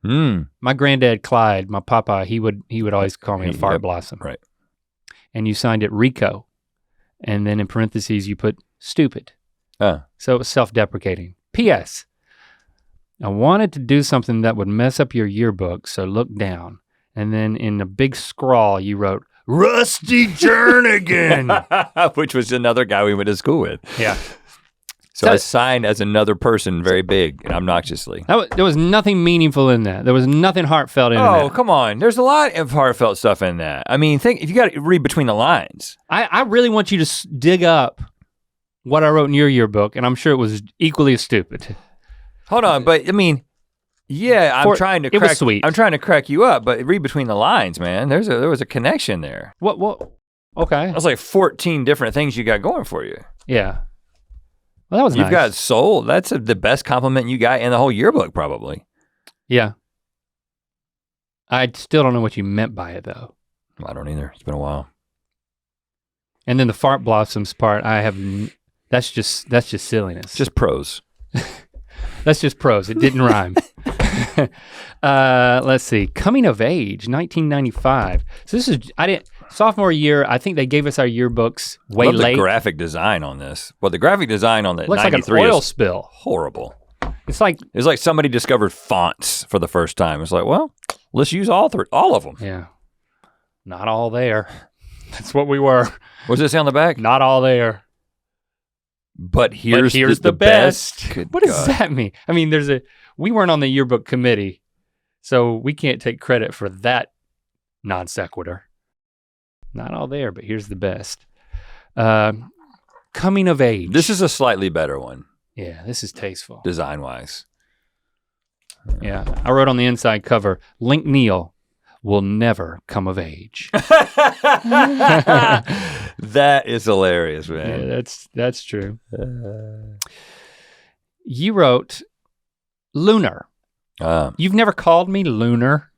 S1: My granddad Clyde, my papa, he would always call me a fart blossom.
S2: Right.
S1: And you signed it Rico, and then in parentheses you put stupid. So it was self-deprecating. P.S. I wanted to do something that would mess up your yearbook, so look down. And then in a big scrawl you wrote, Rusty Jernigan.
S2: Which was another guy we went to school with.
S1: Yeah.
S2: So I signed as another person very big and obnoxiously.
S1: There was nothing meaningful in that. There was nothing heartfelt in that.
S2: Oh, come on. There's a lot of heartfelt stuff in that. I mean, if you got to read between the lines.
S1: I really want you to dig up what I wrote in your yearbook, and I'm sure it was equally as stupid.
S2: Hold on, but I mean, yeah, I'm trying to crack you up, but read between the lines, man. There was a connection there.
S1: What? Okay.
S2: That's like 14 different things you got going for you.
S1: Yeah. Well, that was nice.
S2: You've got soul. That's the best compliment you got in the whole yearbook, probably.
S1: Yeah. I still don't know what you meant by it, though.
S2: I don't either. It's been a while.
S1: And then the fart blossoms part, that's just silliness.
S2: Just prose.
S1: That's just prose. It didn't rhyme. Let's see. Coming of age, 1995. So this is sophomore year. I think they gave us our yearbooks way
S2: late.
S1: The
S2: graphic design on this. Well, the graphic design on the
S1: looks
S2: 93
S1: like an oil spill.
S2: Horrible.
S1: It's like
S2: somebody discovered fonts for the first time. It's like, well, let's use all of them.
S1: Yeah. Not all there. That's what we were.
S2: What's this on the back?
S1: Not all there.
S2: But here's the best.
S1: What does that mean? I mean, we weren't on the yearbook committee, so we can't take credit for that non sequitur. Not all there, but here's the best. Coming of age.
S2: This is a slightly better one.
S1: Yeah, this is tasteful.
S2: Design-wise.
S1: Yeah, I wrote on the inside cover, Link Neal will never come of age.
S2: That is hilarious, man.
S1: Yeah, that's true. You wrote Lunar. You've never called me Lunar.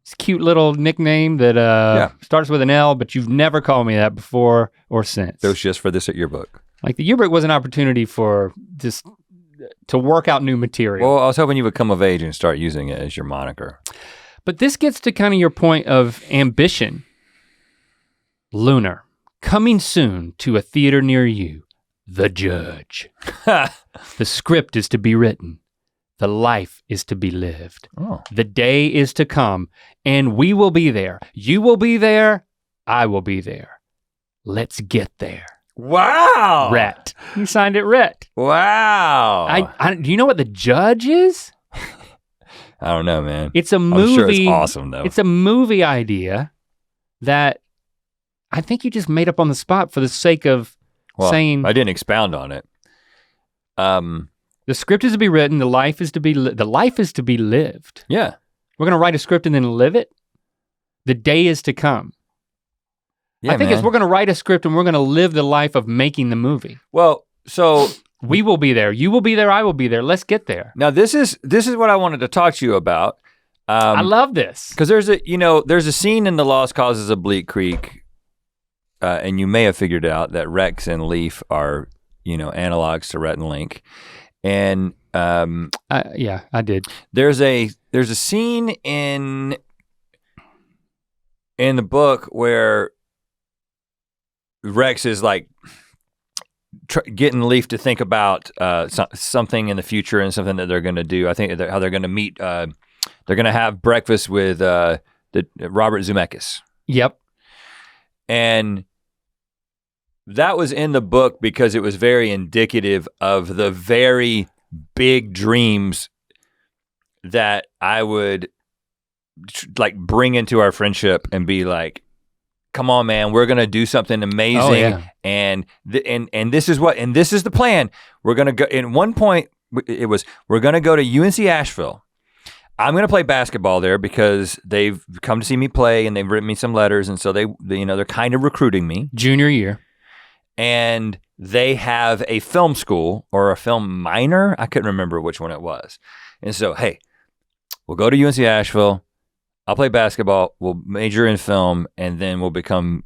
S1: It's a cute little nickname that starts with an L, but you've never called me that before or since.
S2: It was just for this at yearbook.
S1: Like the yearbook was an opportunity for just to work out new material.
S2: Well, I was hoping you would come of age and start using it as your moniker.
S1: But this gets to kind of your point of ambition. Lunar, coming soon to a theater near you, The Judge. The script is to be written. The life is to be lived.
S2: Oh.
S1: The day is to come, and we will be there. You will be there, I will be there. Let's get there.
S2: Wow.
S1: Rhett. You signed it Rhett.
S2: Wow.
S1: Do you know what The Judge is?
S2: I don't know, man.
S1: It's a movie.
S2: I'm sure it's awesome though.
S1: It's a movie idea that I think you just made up on the spot for the sake of saying.
S2: I didn't expound on it.
S1: The script is to be written, the life is to be lived.
S2: Yeah.
S1: We're gonna write a script and then live it. The day is to come.
S2: Yeah,
S1: I think we're gonna write a script and we're gonna live the life of making the movie.
S2: Well, so
S1: we will be there, you will be there, I will be there. Let's get there.
S2: Now this is what I wanted to talk to you about.
S1: I love this.
S2: Because there's a scene in The Lost Causes of Bleak Creek, and you may have figured out that Rex and Leaf are, analogs to Rhett and Link. And
S1: yeah, I did.
S2: There's a scene in the book where Rex is like getting Leaf to think about something in the future and something that they're going to do. I think how they're going to meet. They're going to have breakfast with Robert Zemeckis.
S1: Yep.
S2: And that was in the book because it was very indicative of the very big dreams that I would like bring into our friendship and be like, come on, man, we're gonna do something amazing. Oh, yeah. And this is the plan. We're gonna go, in one point, we're gonna go to UNC Asheville. I'm gonna play basketball there because they've come to see me play and they've written me some letters, and so they're kind of recruiting me.
S1: Junior year.
S2: And they have a film school or a film minor. I couldn't remember which one it was. And so, hey, we'll go to UNC Asheville. I'll play basketball. We'll major in film, and then we'll become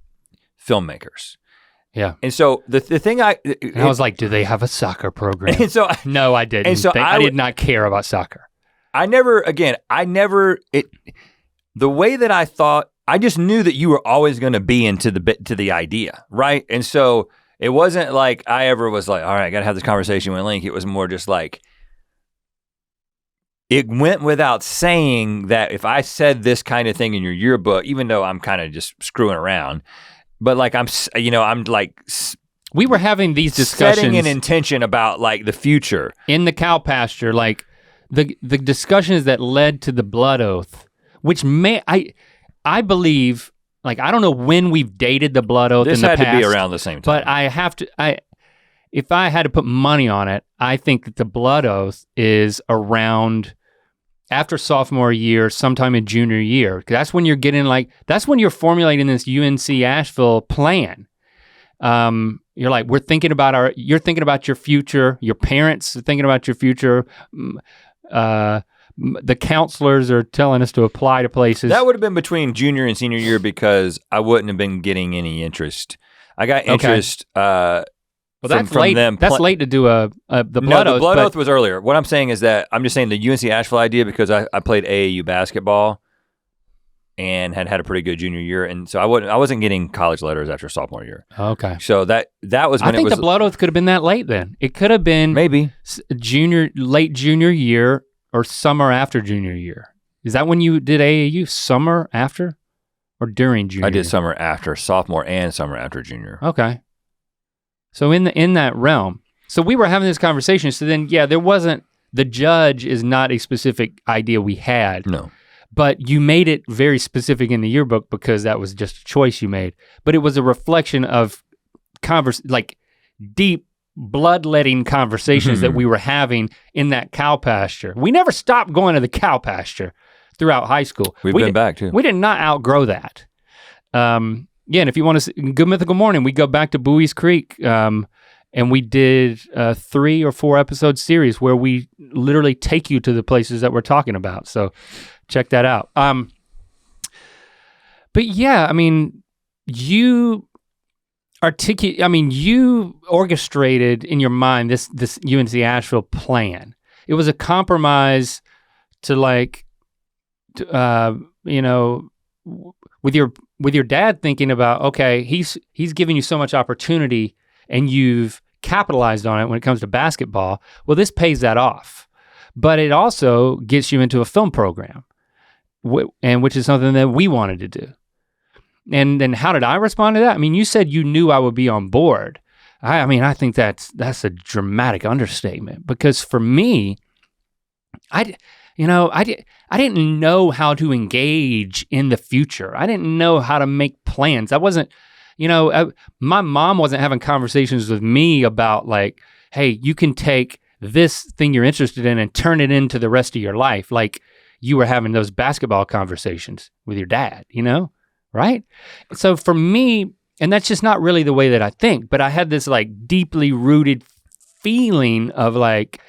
S2: filmmakers.
S1: Yeah.
S2: And so the thing I
S1: was like, do they have a soccer program?
S2: And so
S1: no, I didn't.
S2: And so
S1: I did not care about soccer.
S2: The way that I thought, I just knew that you were always going to be into the idea, right? And so it wasn't like I ever was like, all right, I got to have this conversation with Link. It was more just like, it went without saying that if I said this kind of thing in your yearbook, even though I'm kind of just screwing around, but like I'm like,
S1: we were having these discussions,
S2: setting an intention about like the future
S1: in the cow pasture, like the discussions that led to the blood oath, which I believe, like, I don't know when we've dated the blood oath in the past.
S2: This had to be around the same time.
S1: But if I had to put money on it, I think that the blood oath is around after sophomore year, sometime in junior year. That's when you're that's when you're formulating this UNC Asheville plan. You're like, you're thinking about your future, your parents are thinking about your future, the counselors are telling us to apply to places.
S2: That would have been between junior and senior year because I wouldn't have been getting any interest. I got interest
S1: well, that's late. That's late to do the blood oath.
S2: The blood oath was earlier. What I'm saying is that I'm just saying the UNC Asheville idea because I played AAU basketball and had a pretty good junior year, and so I wasn't getting college letters after sophomore year.
S1: Okay.
S2: So that was when
S1: I think the blood oath could have been that late then. It could have been
S2: maybe
S1: late junior year. Or summer after junior year. Is that when you did AAU, summer after? Or during junior year?
S2: I did summer after, sophomore and summer after junior.
S1: Okay. So in that realm. So we were having this conversation, so then there wasn't, the judge is not a specific idea we had.
S2: No.
S1: But you made it very specific in the yearbook because that was just a choice you made. But it was a reflection of deep, bloodletting conversations that we were having in that cow pasture. We never stopped going to the cow pasture throughout high school.
S2: We've been back too.
S1: We did not outgrow that. And if you want to see Good Mythical Morning, we go back to Bowie's Creek and we did a 3 or 4 episode series where we literally take you to the places that we're talking about. So check that out. But yeah, I mean, you orchestrated in your mind this UNC Asheville plan. It was a compromise to with your dad thinking about, okay, he's giving you so much opportunity and you've capitalized on it when it comes to basketball. Well, this pays that off, but it also gets you into a film program, which is something that we wanted to do. And then how did I respond to that? I mean, you said you knew I would be on board. I think that's a dramatic understatement because for me, I didn't know how to engage in the future. I didn't know how to make plans. I wasn't, my mom wasn't having conversations with me about like, hey, you can take this thing you're interested in and turn it into the rest of your life. Like you were having those basketball conversations with your dad, right? So for me, and that's just not really the way that I think, but I had this like deeply rooted feeling of like,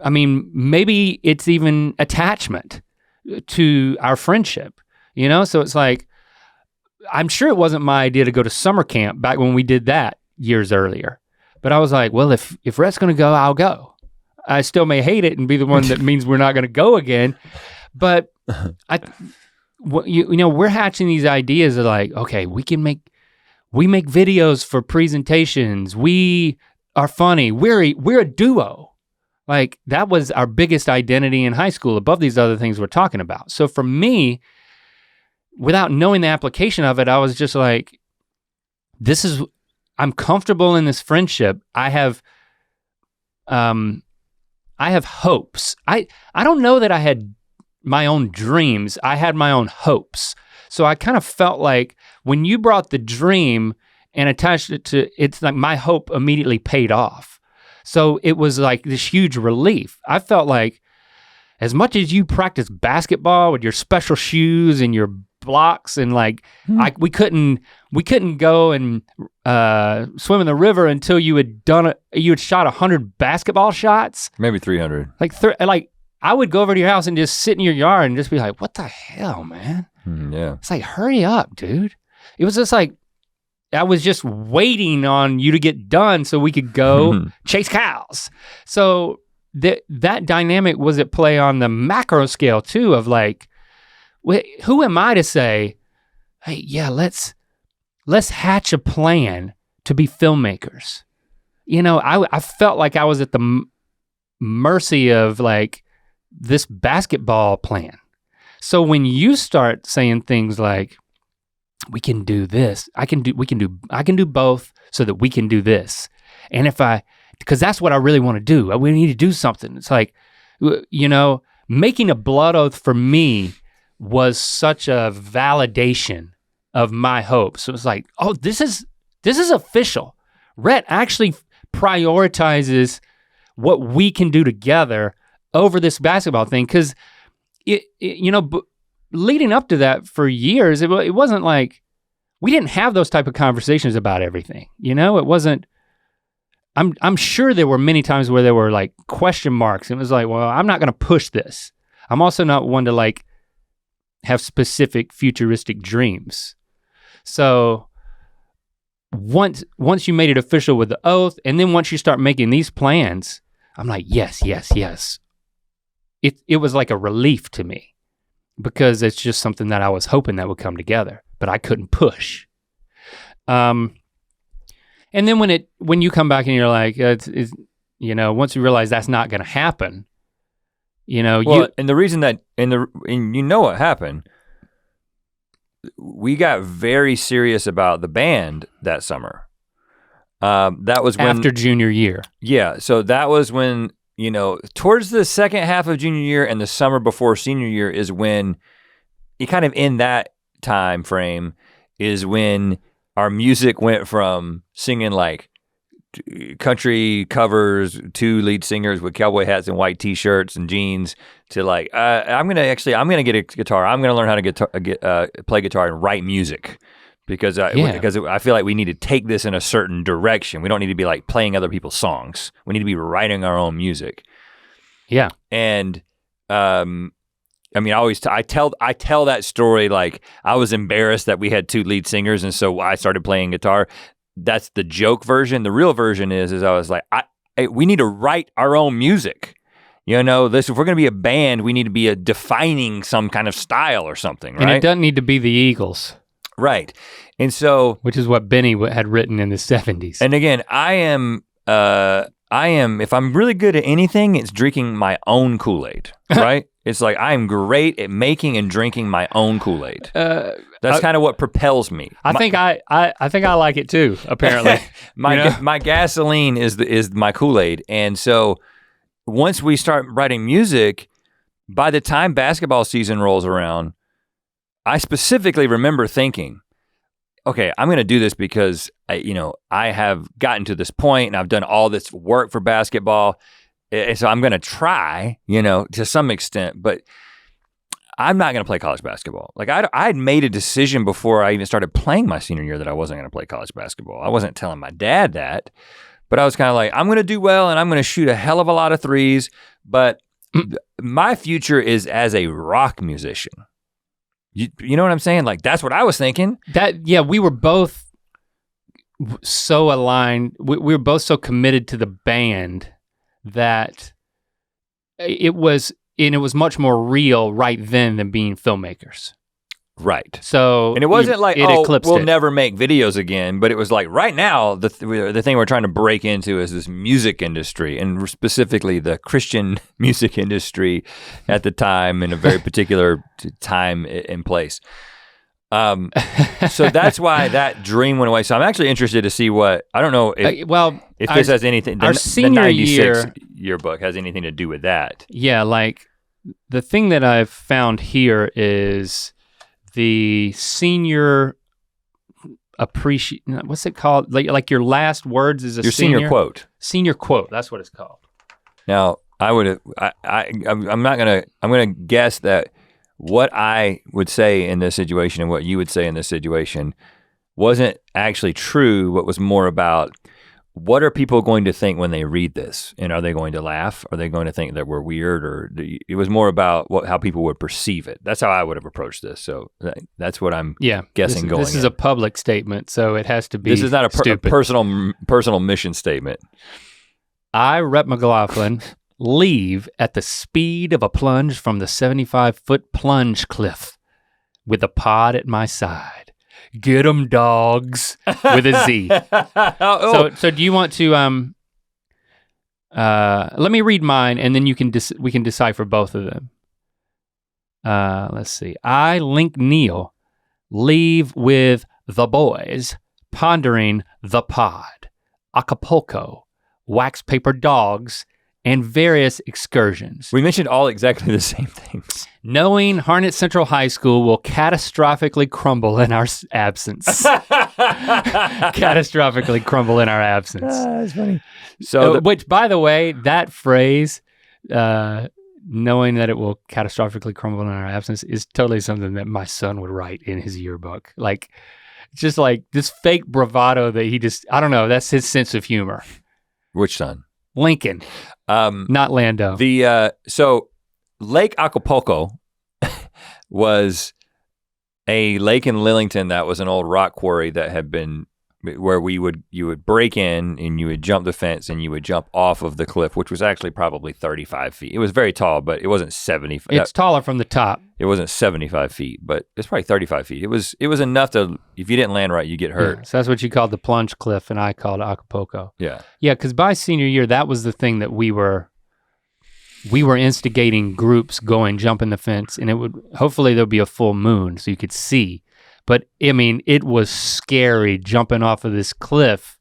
S1: maybe it's even attachment to our friendship, So it's like, I'm sure it wasn't my idea to go to summer camp back when we did that years earlier. But I was like, well, if Rhett's gonna go, I'll go. I still may hate it and be the one that means we're not gonna go again. But we're hatching these ideas of like, okay, we make videos for presentations. We are funny. We're a duo. Like that was our biggest identity in high school above these other things we're talking about. So for me, without knowing the application of it, I was just like, I'm comfortable in this friendship. I have hopes. I don't know that I had my own dreams. I had my own hopes. So I kind of felt like when you brought the dream and attached it to, it's like my hope immediately paid off. So it was like this huge relief. I felt like as much as you practice basketball with your special shoes and your blocks and like we couldn't go and swim in the river until you had shot 100 basketball shots,
S2: maybe 300.
S1: Like I would go over to your house and just sit in your yard and just be like, what the hell, man?
S2: Yeah.
S1: It's like, hurry up, dude. It was just like I was just waiting on you to get done so we could go chase cows. So that dynamic was at play on the macro scale too of like, who am I to say, hey, yeah, let's hatch a plan to be filmmakers. I felt like I was at the mercy of like this basketball plan. So when you start saying things like, we can do this, I can do both so that we can do this. And because that's what I really want to do. We need to do something. It's like, making a blood oath for me was such a validation of my hopes. So it was like, oh, this is official. Rhett actually prioritizes what we can do together over this basketball thing. Cause leading up to that for years, it wasn't like, we didn't have those type of conversations about everything. It wasn't, I'm sure there were many times where there were like question marks. And it was like, well, I'm not gonna push this. I'm also not one to like, have specific futuristic dreams. So once you made it official with the oath, and then once you start making these plans, I'm like, yes. It was like a relief to me because it's just something that I was hoping that would come together, but I couldn't push. And then when you come back and you're like, once you realize that's not gonna happen,
S2: and the reason that, and what happened, we got very serious about the band that summer. That was when,
S1: after junior year.
S2: Yeah, so that was when, towards the second half of junior year and the summer before senior year is when, kind of in that time frame is when our music went from singing like country covers, 2 lead singers with cowboy hats and white t-shirts and jeans to like, I'm gonna get a guitar. I'm gonna learn how to play guitar and write music because I feel like we need to take this in a certain direction. We don't need to be like playing other people's songs. We need to be writing our own music.
S1: Yeah.
S2: And I tell that story like I was embarrassed that we had 2 lead singers and so I started playing guitar. That's the joke version. The real version is I was like, we need to write our own music. If we're gonna be a band, we need to be defining some kind of style or something, right?
S1: And it doesn't need to be the Eagles.
S2: Right, and so.
S1: Which is what Benny had written in the 70s.
S2: And again, I am, if I'm really good at anything, it's drinking my own Kool-Aid, right? It's like I am great at making and drinking my own Kool-Aid. That's kind of what propels me.
S1: I think I like it too. Apparently,
S2: my gasoline is my Kool-Aid, and so once we start writing music, by the time basketball season rolls around, I specifically remember thinking, okay, I'm gonna do this because I have gotten to this point and I've done all this work for basketball. And so I'm gonna try, to some extent, but I'm not gonna play college basketball. Like I had made a decision before I even started playing my senior year that I wasn't gonna play college basketball. I wasn't telling my dad that, but I was kind of like, I'm gonna do well and I'm gonna shoot a hell of a lot of threes, but my future is as a rock musician. You know what I'm saying? Like that's what I was thinking.
S1: We were both so aligned. We were both so committed to the band that it was much more real right then than being filmmakers.
S2: Right.
S1: So
S2: and it wasn't we'll
S1: it.
S2: Never make videos again, but it was like right now the thing we're trying to break into is this music industry, and specifically the Christian music industry at the time in a very particular time and place. So that's why that dream went away. So I'm actually interested to see what, I don't know if this has anything,
S1: our senior
S2: the 96 yearbook has anything to do with that.
S1: Yeah, like the thing that I've found here is the senior what's it called? Like your last words is
S2: your senior quote.
S1: Senior quote, that's what it's called.
S2: Now, I'm gonna guess that what I would say in this situation and what you would say in this situation wasn't actually true, but was more about what are people going to think when they read this? And are they going to laugh? Are they going to think that we're weird? Or it was more about how people would perceive it. That's how I would have approached this. So that's what I'm guessing going.
S1: This is a public statement, so it has to be.
S2: This is not a personal mission statement.
S1: I, Rhett McLaughlin, leave at the speed of a plunge from the 75-foot plunge cliff with a pod at my side. Get 'em dogs with a Z. So do you want to let me read mine and then we can decipher both of them. Let's see. I, Link Neal, leave with the boys, pondering the pod, Acapulco, wax paper dogs, and various excursions.
S2: We mentioned all exactly the same things.
S1: Knowing Harnett Central High School will catastrophically crumble in our absence. Catastrophically crumble in our absence.
S2: That's funny. So,
S1: which, by the way, that phrase, knowing that it will catastrophically crumble in our absence, is totally something that my son would write in his yearbook. Like, just like this fake bravado that he just, I don't know, that's his sense of humor.
S2: Which son?
S1: Lincoln, not Lando.
S2: So Lake Acapulco was a lake in Lillington that was an old rock quarry that had been where you would break in and you would jump the fence and you would jump off of the cliff, which was actually probably 35 feet. It was very tall, but it wasn't 70.
S1: It's taller from the top.
S2: It wasn't 75 feet, but it's probably 35 feet. It was enough to, if you didn't land right, you get hurt.
S1: Yeah, so that's what you called the plunge cliff and I called Acapulco.
S2: Yeah.
S1: Yeah, because by senior year, that was the thing that we were instigating groups going, jumping the fence, and hopefully there'll be a full moon so you could see. But I mean, it was scary jumping off of this cliff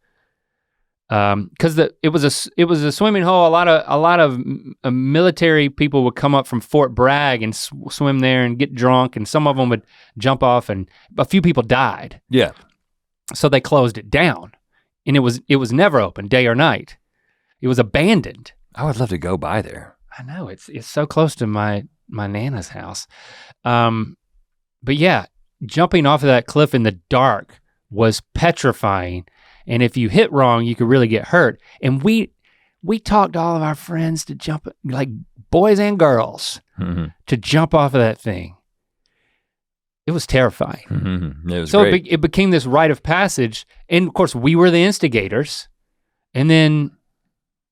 S1: because it was a swimming hole. A lot of military people would come up from Fort Bragg and swim there and get drunk, and some of them would jump off, and a few people died.
S2: Yeah.
S1: So they closed it down, and it was never open, day or night. It was abandoned.
S2: I would love to go by there.
S1: I know it's so close to my Nana's house, but yeah. Jumping off of that cliff in the dark was petrifying, and if you hit wrong, you could really get hurt. And we talked all of our friends to jump, like boys and girls, to jump off of that thing. It was terrifying.
S2: Mm-hmm. It was
S1: so
S2: great.
S1: It became this rite of passage, and of course we were the instigators, and then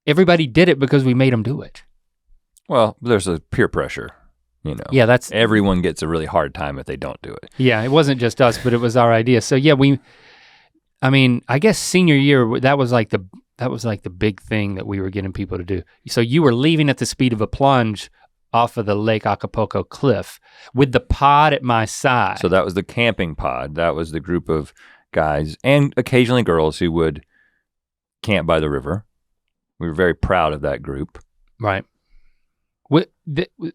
S1: everybody did it because we made them do it.
S2: Well, there's a peer pressure.
S1: Yeah,
S2: everyone gets a really hard time if they don't do it.
S1: Yeah, it wasn't just us, but it was our idea. So yeah, I guess senior year, that was like the big thing that we were getting people to do. So you were leaving at the speed of a plunge off of the Lake Acapulco cliff with the pod at my side.
S2: So that was the camping pod. That was the group of guys and occasionally girls who would camp by the river. We were very proud of that group.
S1: Right.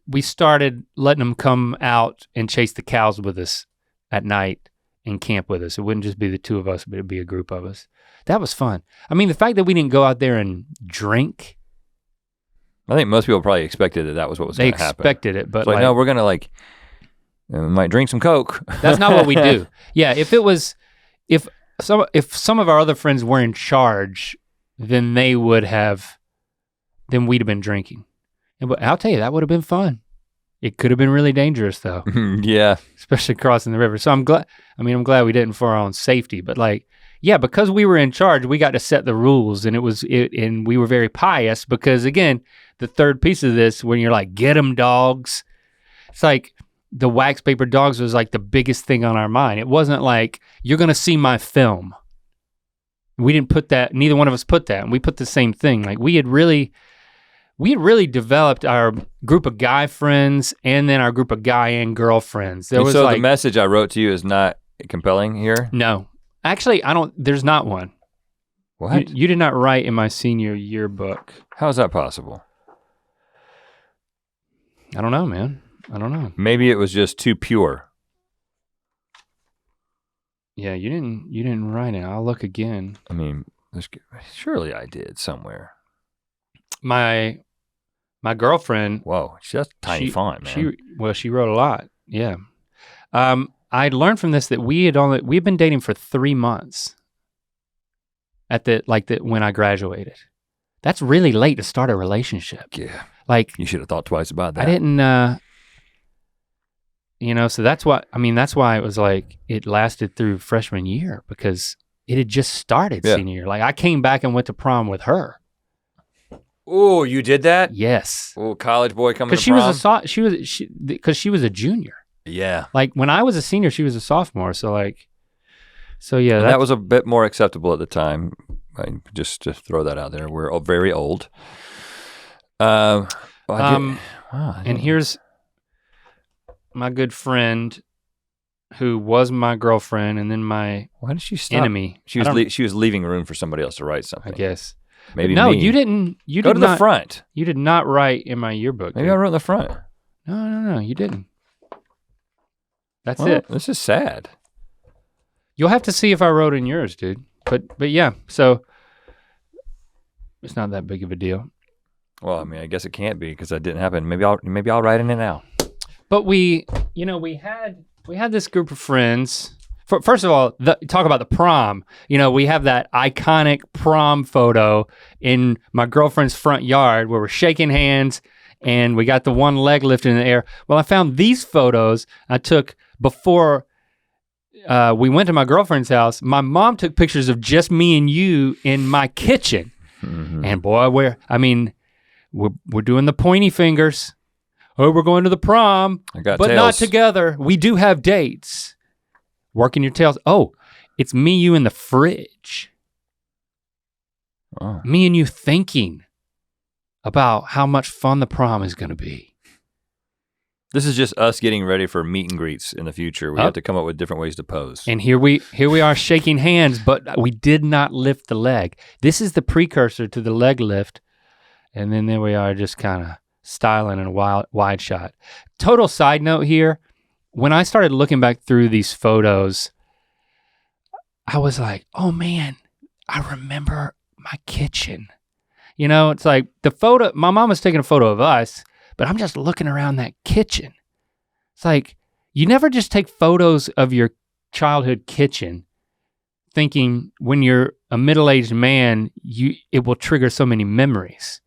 S1: We started letting them come out and chase the cows with us at night and camp with us. It wouldn't just be the two of us, but it'd be a group of us. That was fun. I mean, the fact that we didn't go out there and drink.
S2: I think most people probably expected that was what was going to happen.
S1: They expected it, but
S2: it's like, no, we're gonna we might drink some Coke.
S1: That's not what we do. Yeah, if some of our other friends were in charge, then we'd have been drinking. And I'll tell you, that would have been fun. It could have been really dangerous though.
S2: Yeah.
S1: Especially crossing the river. So I'm glad we didn't for our own safety, but because we were in charge, we got to set the rules, and and we were very pious because, again, the third piece of this, when you're like, get 'em dogs, it's like the wax paper dogs was like the biggest thing on our mind. It wasn't like, you're gonna see my film. We didn't put that, neither one of us put that, and we put the same thing. Like we had really developed our group of guy friends and then our group of guy and girl friends.
S2: So the message I wrote to you is not compelling here?
S1: No. Actually, there's not one.
S2: What?
S1: You did not write in my senior yearbook.
S2: How is that possible?
S1: I don't know, man. I don't know.
S2: Maybe it was just too pure.
S1: Yeah, you didn't write it. I'll look again.
S2: I mean, surely I did somewhere.
S1: My girlfriend.
S2: Whoa, that's tiny font, man.
S1: She wrote a lot. Yeah. I learned from this that we've been dating for 3 months. When I graduated. That's really late to start a relationship.
S2: Yeah.
S1: You
S2: should have thought twice about that.
S1: I didn't. So that's why it was like it lasted through freshman year because it had just started senior year. Like I came back and went to prom with her.
S2: Oh, you did that?
S1: Yes.
S2: Oh, college boy coming to prom?
S1: Because she was a junior.
S2: Yeah.
S1: Like when I was a senior, she was a sophomore. So yeah.
S2: That was a bit more acceptable at the time. Just to throw that out there. We're very old. And
S1: here's my good friend who was my girlfriend and then my
S2: Why did she stop?
S1: Enemy.
S2: She was leaving room for somebody else to write something.
S1: I guess.
S2: Maybe
S1: no,
S2: me.
S1: you didn't. You
S2: Go
S1: did
S2: to
S1: not,
S2: the front.
S1: You did not write in my yearbook.
S2: Maybe I wrote in the front.
S1: No, you didn't. That's it.
S2: This is sad.
S1: You'll have to see if I wrote in yours, dude. But yeah, so it's not that big of a deal.
S2: Well, I mean, I guess it can't be because that didn't happen. Maybe I'll write in it now.
S1: But we had this group of friends. First of all, talk about the prom. We have that iconic prom photo in my girlfriend's front yard where we're shaking hands and we got the one leg lifted in the air. Well, I found these photos I took before we went to my girlfriend's house. My mom took pictures of just me and you in my kitchen. Mm-hmm. And boy, we're doing the pointy fingers. Oh, we're going to the prom, but
S2: tails.
S1: Not together. We do have dates. Working your tails. Oh, it's me, you in the fridge.
S2: Oh.
S1: Me and you thinking about how much fun the prom is gonna be.
S2: This is just us getting ready for meet and greets in the future. We have to come up with different ways to pose.
S1: And here we are shaking hands, but we did not lift the leg. This is the precursor to the leg lift. And then there we are just kind of styling in a wide shot. Total side note here, when I started looking back through these photos, I was like, oh man, I remember my kitchen. It's like the photo, my mom was taking a photo of us, but I'm just looking around that kitchen. It's like, you never just take photos of your childhood kitchen thinking when you're a middle-aged man, it will trigger so many memories.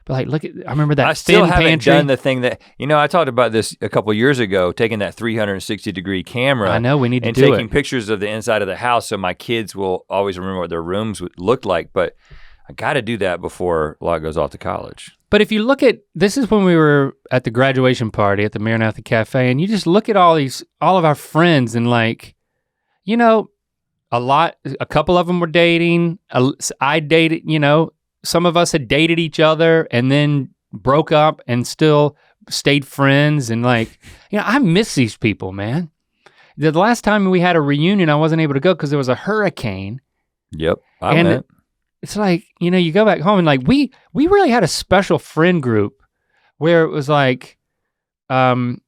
S1: But I remember that.
S2: I still haven't
S1: pantry.
S2: done the thing that, I talked about this a couple years ago, taking that 360-degree camera.
S1: I know, we need to do
S2: it.
S1: And
S2: taking pictures of the inside of the house so my kids will always remember what their rooms looked like. But I gotta do that before Locke goes off to college.
S1: But if you look at, this is when we were at the graduation party at the Maranatha Cafe, and you just look at all of our friends and a couple of them were dating, I dated, some of us had dated each other and then broke up and still stayed friends. And I miss these people, man. The last time we had a reunion, I wasn't able to go because there was a hurricane.
S2: Yep, I went.
S1: it's like, you know, you go back home and like we really had a special friend group where it was like, some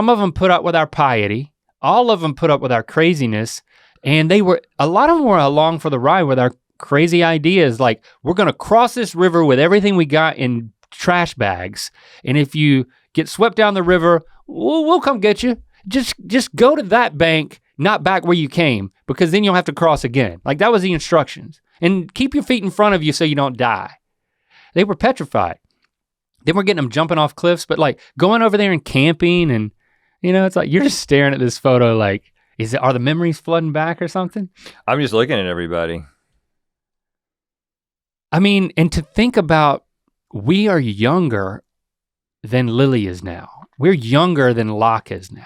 S1: of them put up with our piety, all of them put up with our craziness, and a lot of them were along for the ride with our crazy ideas. Like, we're gonna cross this river with everything we got in trash bags, and if you get swept down the river, we'll come get you. Just go to that bank, not back where you came, because then you'll have to cross again. Like, that was the instructions. And keep your feet in front of you so you don't die. They were petrified. Then we're getting them jumping off cliffs, but like going over there and camping, and you know, it's like you're just staring at this photo like, are the memories flooding back or something?
S2: I'm just looking at everybody.
S1: I mean, and to think about, we are younger than Lily is now. We're younger than Locke is now.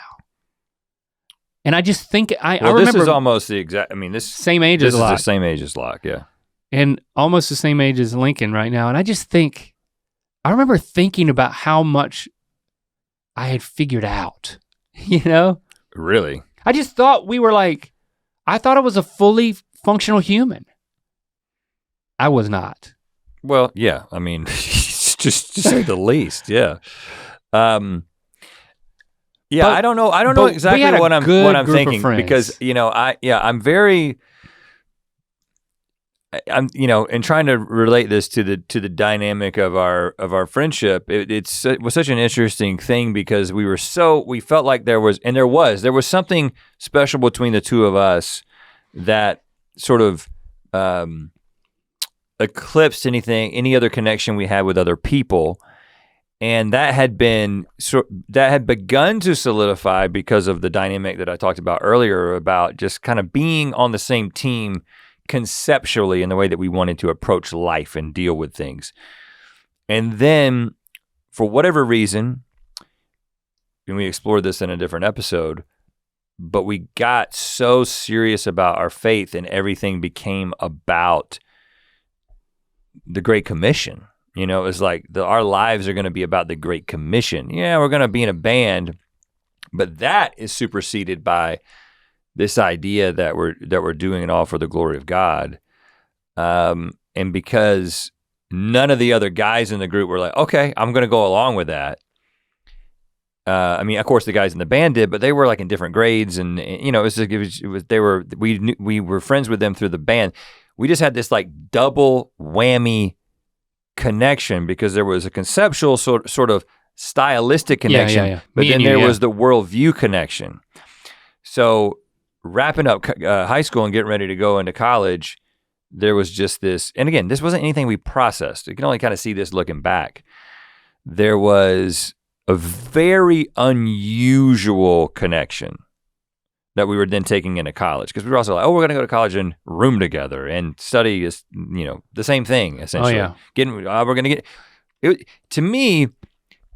S1: And I just think, I remember-
S2: this is almost the exact, I mean, this
S1: same age as Locke.
S2: This is the same age as Locke, yeah.
S1: And almost the same age as Lincoln right now. And I just think, I remember thinking about how much I had figured out, you know?
S2: Really?
S1: I just thought we were like, I thought I was a fully functional human. I was not.
S2: Well, yeah, I mean, just to say the least, yeah. Yeah, but, I don't know exactly what I'm thinking, because you know, I'm you know, and trying to relate this to the dynamic of our friendship. It was such an interesting thing, because we felt like there was something special between the two of us that sort of eclipsed any other connection we had with other people. And that had begun to solidify because of the dynamic that I talked about earlier, about just kind of being on the same team conceptually in the way that we wanted to approach life and deal with things. And then, for whatever reason, and we explored this in a different episode, but we got so serious about our faith, and everything became about the Great Commission. You know, it was like our lives are gonna be about the Great Commission. Yeah, we're gonna be in a band, but that is superseded by this idea that we're doing it all for the glory of God. And because none of the other guys in the group were like, okay, I'm gonna go along with that. I mean, of course the guys in the band did, but they were like in different grades, and you know, we were friends with them through the band. We just had this like double whammy connection, because there was a conceptual sort of stylistic connection, but then there was the worldview connection. So wrapping up high school and getting ready to go into college, there was just this, and again, this wasn't anything we processed. You can only kind of see this looking back. There was a very unusual connection that we were then taking into college, because we were also like, oh, we're gonna go to college and room together and study, you know, the same thing essentially.
S1: Oh
S2: yeah. We're gonna get it. To me,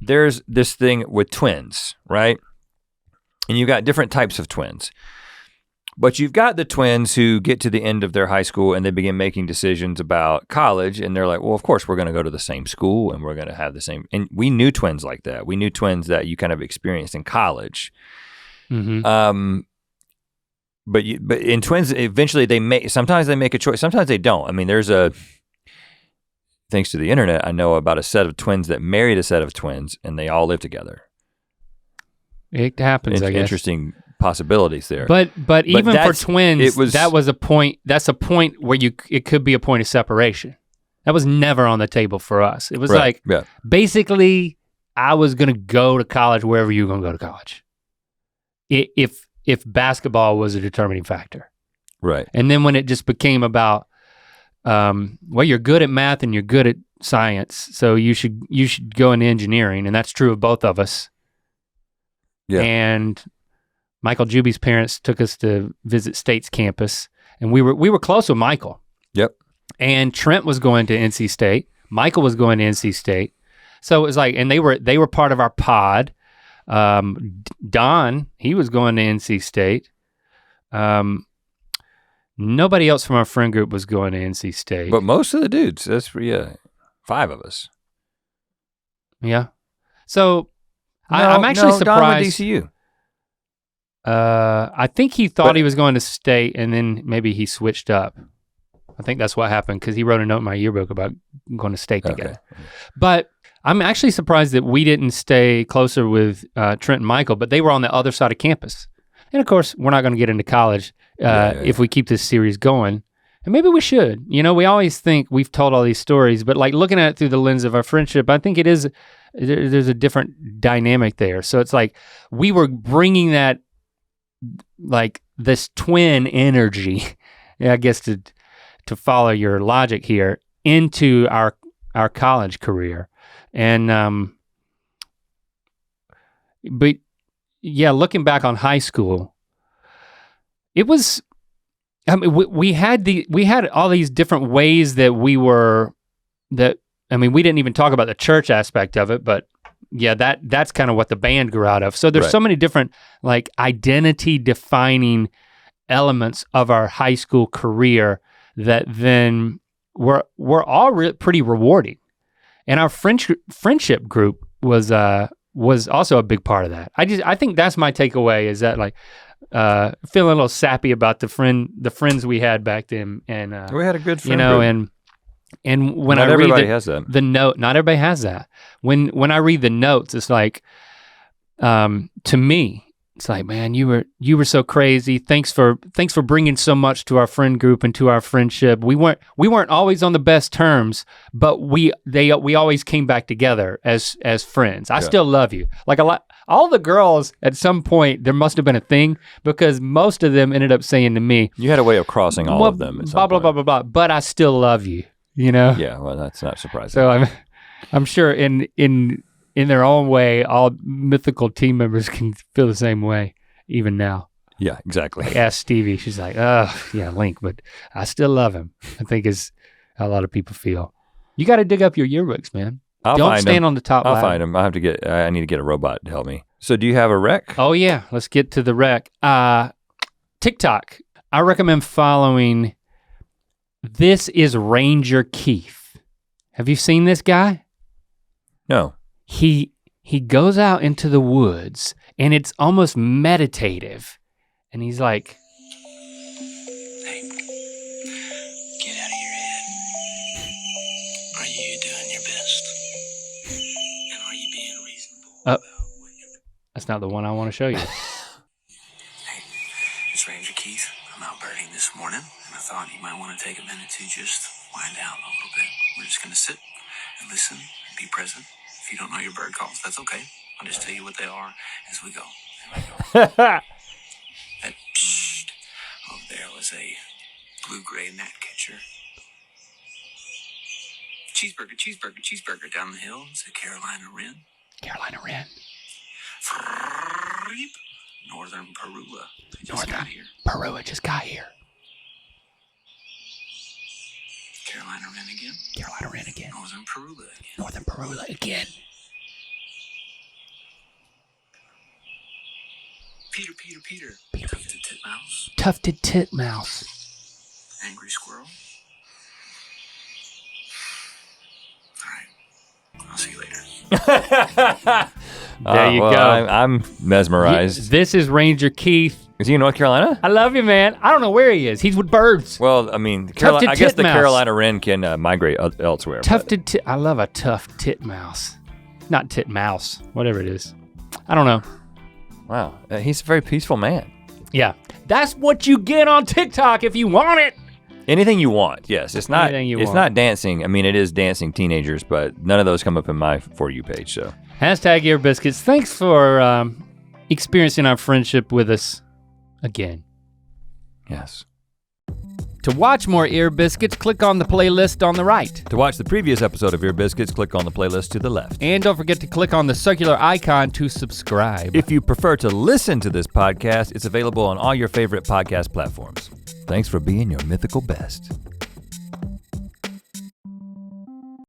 S2: there's this thing with twins, right? And you've got different types of twins. But you've got the twins who get to the end of their high school and they begin making decisions about college, and they're like, well, of course we're gonna go to the same school and we're gonna have the same, and we knew twins like that. We knew twins that you kind of experienced in college. Mm-hmm. But in twins, eventually sometimes they make a choice, sometimes they don't. I mean, thanks to the internet, I know about a set of twins that married a set of twins and they all live together.
S1: It happens, I guess.
S2: Interesting possibilities there.
S1: But even for twins, that's a point where it could be a point of separation. That was never on the table for us. It was basically, I was gonna go to college wherever you were gonna go to college. If basketball was a determining factor.
S2: Right.
S1: And then when it just became about, well, you're good at math and you're good at science, so you should go into engineering, and that's true of both of us. Yeah. And Michael Juby's parents took us to visit State's campus, and we were close with Michael.
S2: Yep.
S1: And Trent was going to NC State. Michael was going to NC State. So it was like, and they were part of our pod. Don, he was going to NC State. Nobody else from our friend group was going to NC State.
S2: But most of the dudes, that's 5 of us.
S1: Yeah. So I'm actually surprised.
S2: Don went to DCU.
S1: I think he thought he was going to State, and then maybe he switched up. I think that's what happened because he wrote a note in my yearbook about going to state together. But I'm actually surprised that we didn't stay closer with Trent and Michael, but they were on the other side of campus. And of course, we're not gonna get into college if we keep this series going. And maybe we should. You know, we always think we've told all these stories, but like looking at it through the lens of our friendship, I think there's a different dynamic there. So it's like we were bringing that, like this twin energy, I guess to follow your logic here, into our college career. And but yeah, looking back on high school, it was, I mean, we had all these different ways that we didn't even talk about the church aspect of it, but yeah, that's kind of what the band grew out of. So there's so many different like identity defining elements of our high school career that then were all pretty rewarding. And our friendship group was also a big part of that. I think that's my takeaway, is that like feeling a little sappy about the friends we had back then. And
S2: we had a good friend
S1: group. And when I read the note, not everybody has that. When I read the notes, it's like, to me, it's like, man, you were so crazy. Thanks for bringing so much to our friend group and to our friendship. We weren't always on the best terms, but we always came back together as friends. I still love you. Like all the girls at some point, there must have been a thing, because most of them ended up saying to me,
S2: you had a way of crossing all of them.
S1: Blah blah blah blah blah. But I still love you. You know?
S2: Yeah. Well, that's not surprising.
S1: So I'm sure in their own way, all Mythical team members can feel the same way, even now.
S2: Yeah, exactly.
S1: Like, ask Stevie, she's like, oh, yeah, Link, but I still love him, I think is how a lot of people feel. You got to dig up your yearbooks, man. Don't stand on the top ladder.
S2: I'll find them. I need to get a robot to help me. So do you have a rec?
S1: Oh yeah, let's get to the rec. TikTok. I recommend following, this is Ranger Keith. Have you seen this guy?
S2: No.
S1: He goes out into the woods and it's almost meditative. And he's like,
S3: hey, get out of your head. Are you doing your best? And are you being reasonable about what you're...
S1: That's not the one I want to show you.
S3: Hey, it's Ranger Keith. I'm out birding this morning, and I thought you might want to take a minute to just wind down a little bit. We're just gonna sit and listen and be present. If you don't know your bird calls, that's okay. I'll just tell you what they are as we go. That psst over there was a blue-gray gnatcatcher. Cheeseburger, cheeseburger, cheeseburger. Down the hill is a Carolina wren.
S1: Carolina wren.
S3: Freep. Northern Parula. They just got here.
S1: Parula just got here.
S3: Carolina wren again.
S1: Carolina wren again.
S3: Northern Parula again.
S1: Northern Parula again.
S3: Peter, Peter, Peter.
S1: Peter,
S3: Tufted titmouse.
S1: Tufted titmouse.
S3: Angry squirrel. All right. I'll see you later.
S1: There you go.
S2: I'm mesmerized.
S1: This is Ranger Keith.
S2: Is he in North Carolina?
S1: I love you, man. I don't know where he is. He's with birds.
S2: Well, I mean,
S1: Tufted
S2: I guess the
S1: titmouse.
S2: Carolina wren can migrate elsewhere.
S1: I love a tough titmouse. Not titmouse, whatever it is. I don't know.
S2: Wow, he's a very peaceful man.
S1: Yeah, that's what you get on TikTok if you want it.
S2: Anything you want, yes. It's not.
S1: Anything you
S2: it's
S1: want.
S2: not dancing. I mean, it is dancing teenagers, but none of those come up in my For You page. So
S1: # Ear Biscuits. Thanks for experiencing our friendship with us again.
S2: yes.
S1: To watch more Ear Biscuits, click on the playlist on the right.
S2: To watch the previous episode of Ear Biscuits, click on the playlist to the left.
S1: And don't forget to click on the circular icon to subscribe.
S2: If you prefer to listen to this podcast, it's available on all your favorite podcast platforms. Thanks for being your mythical best.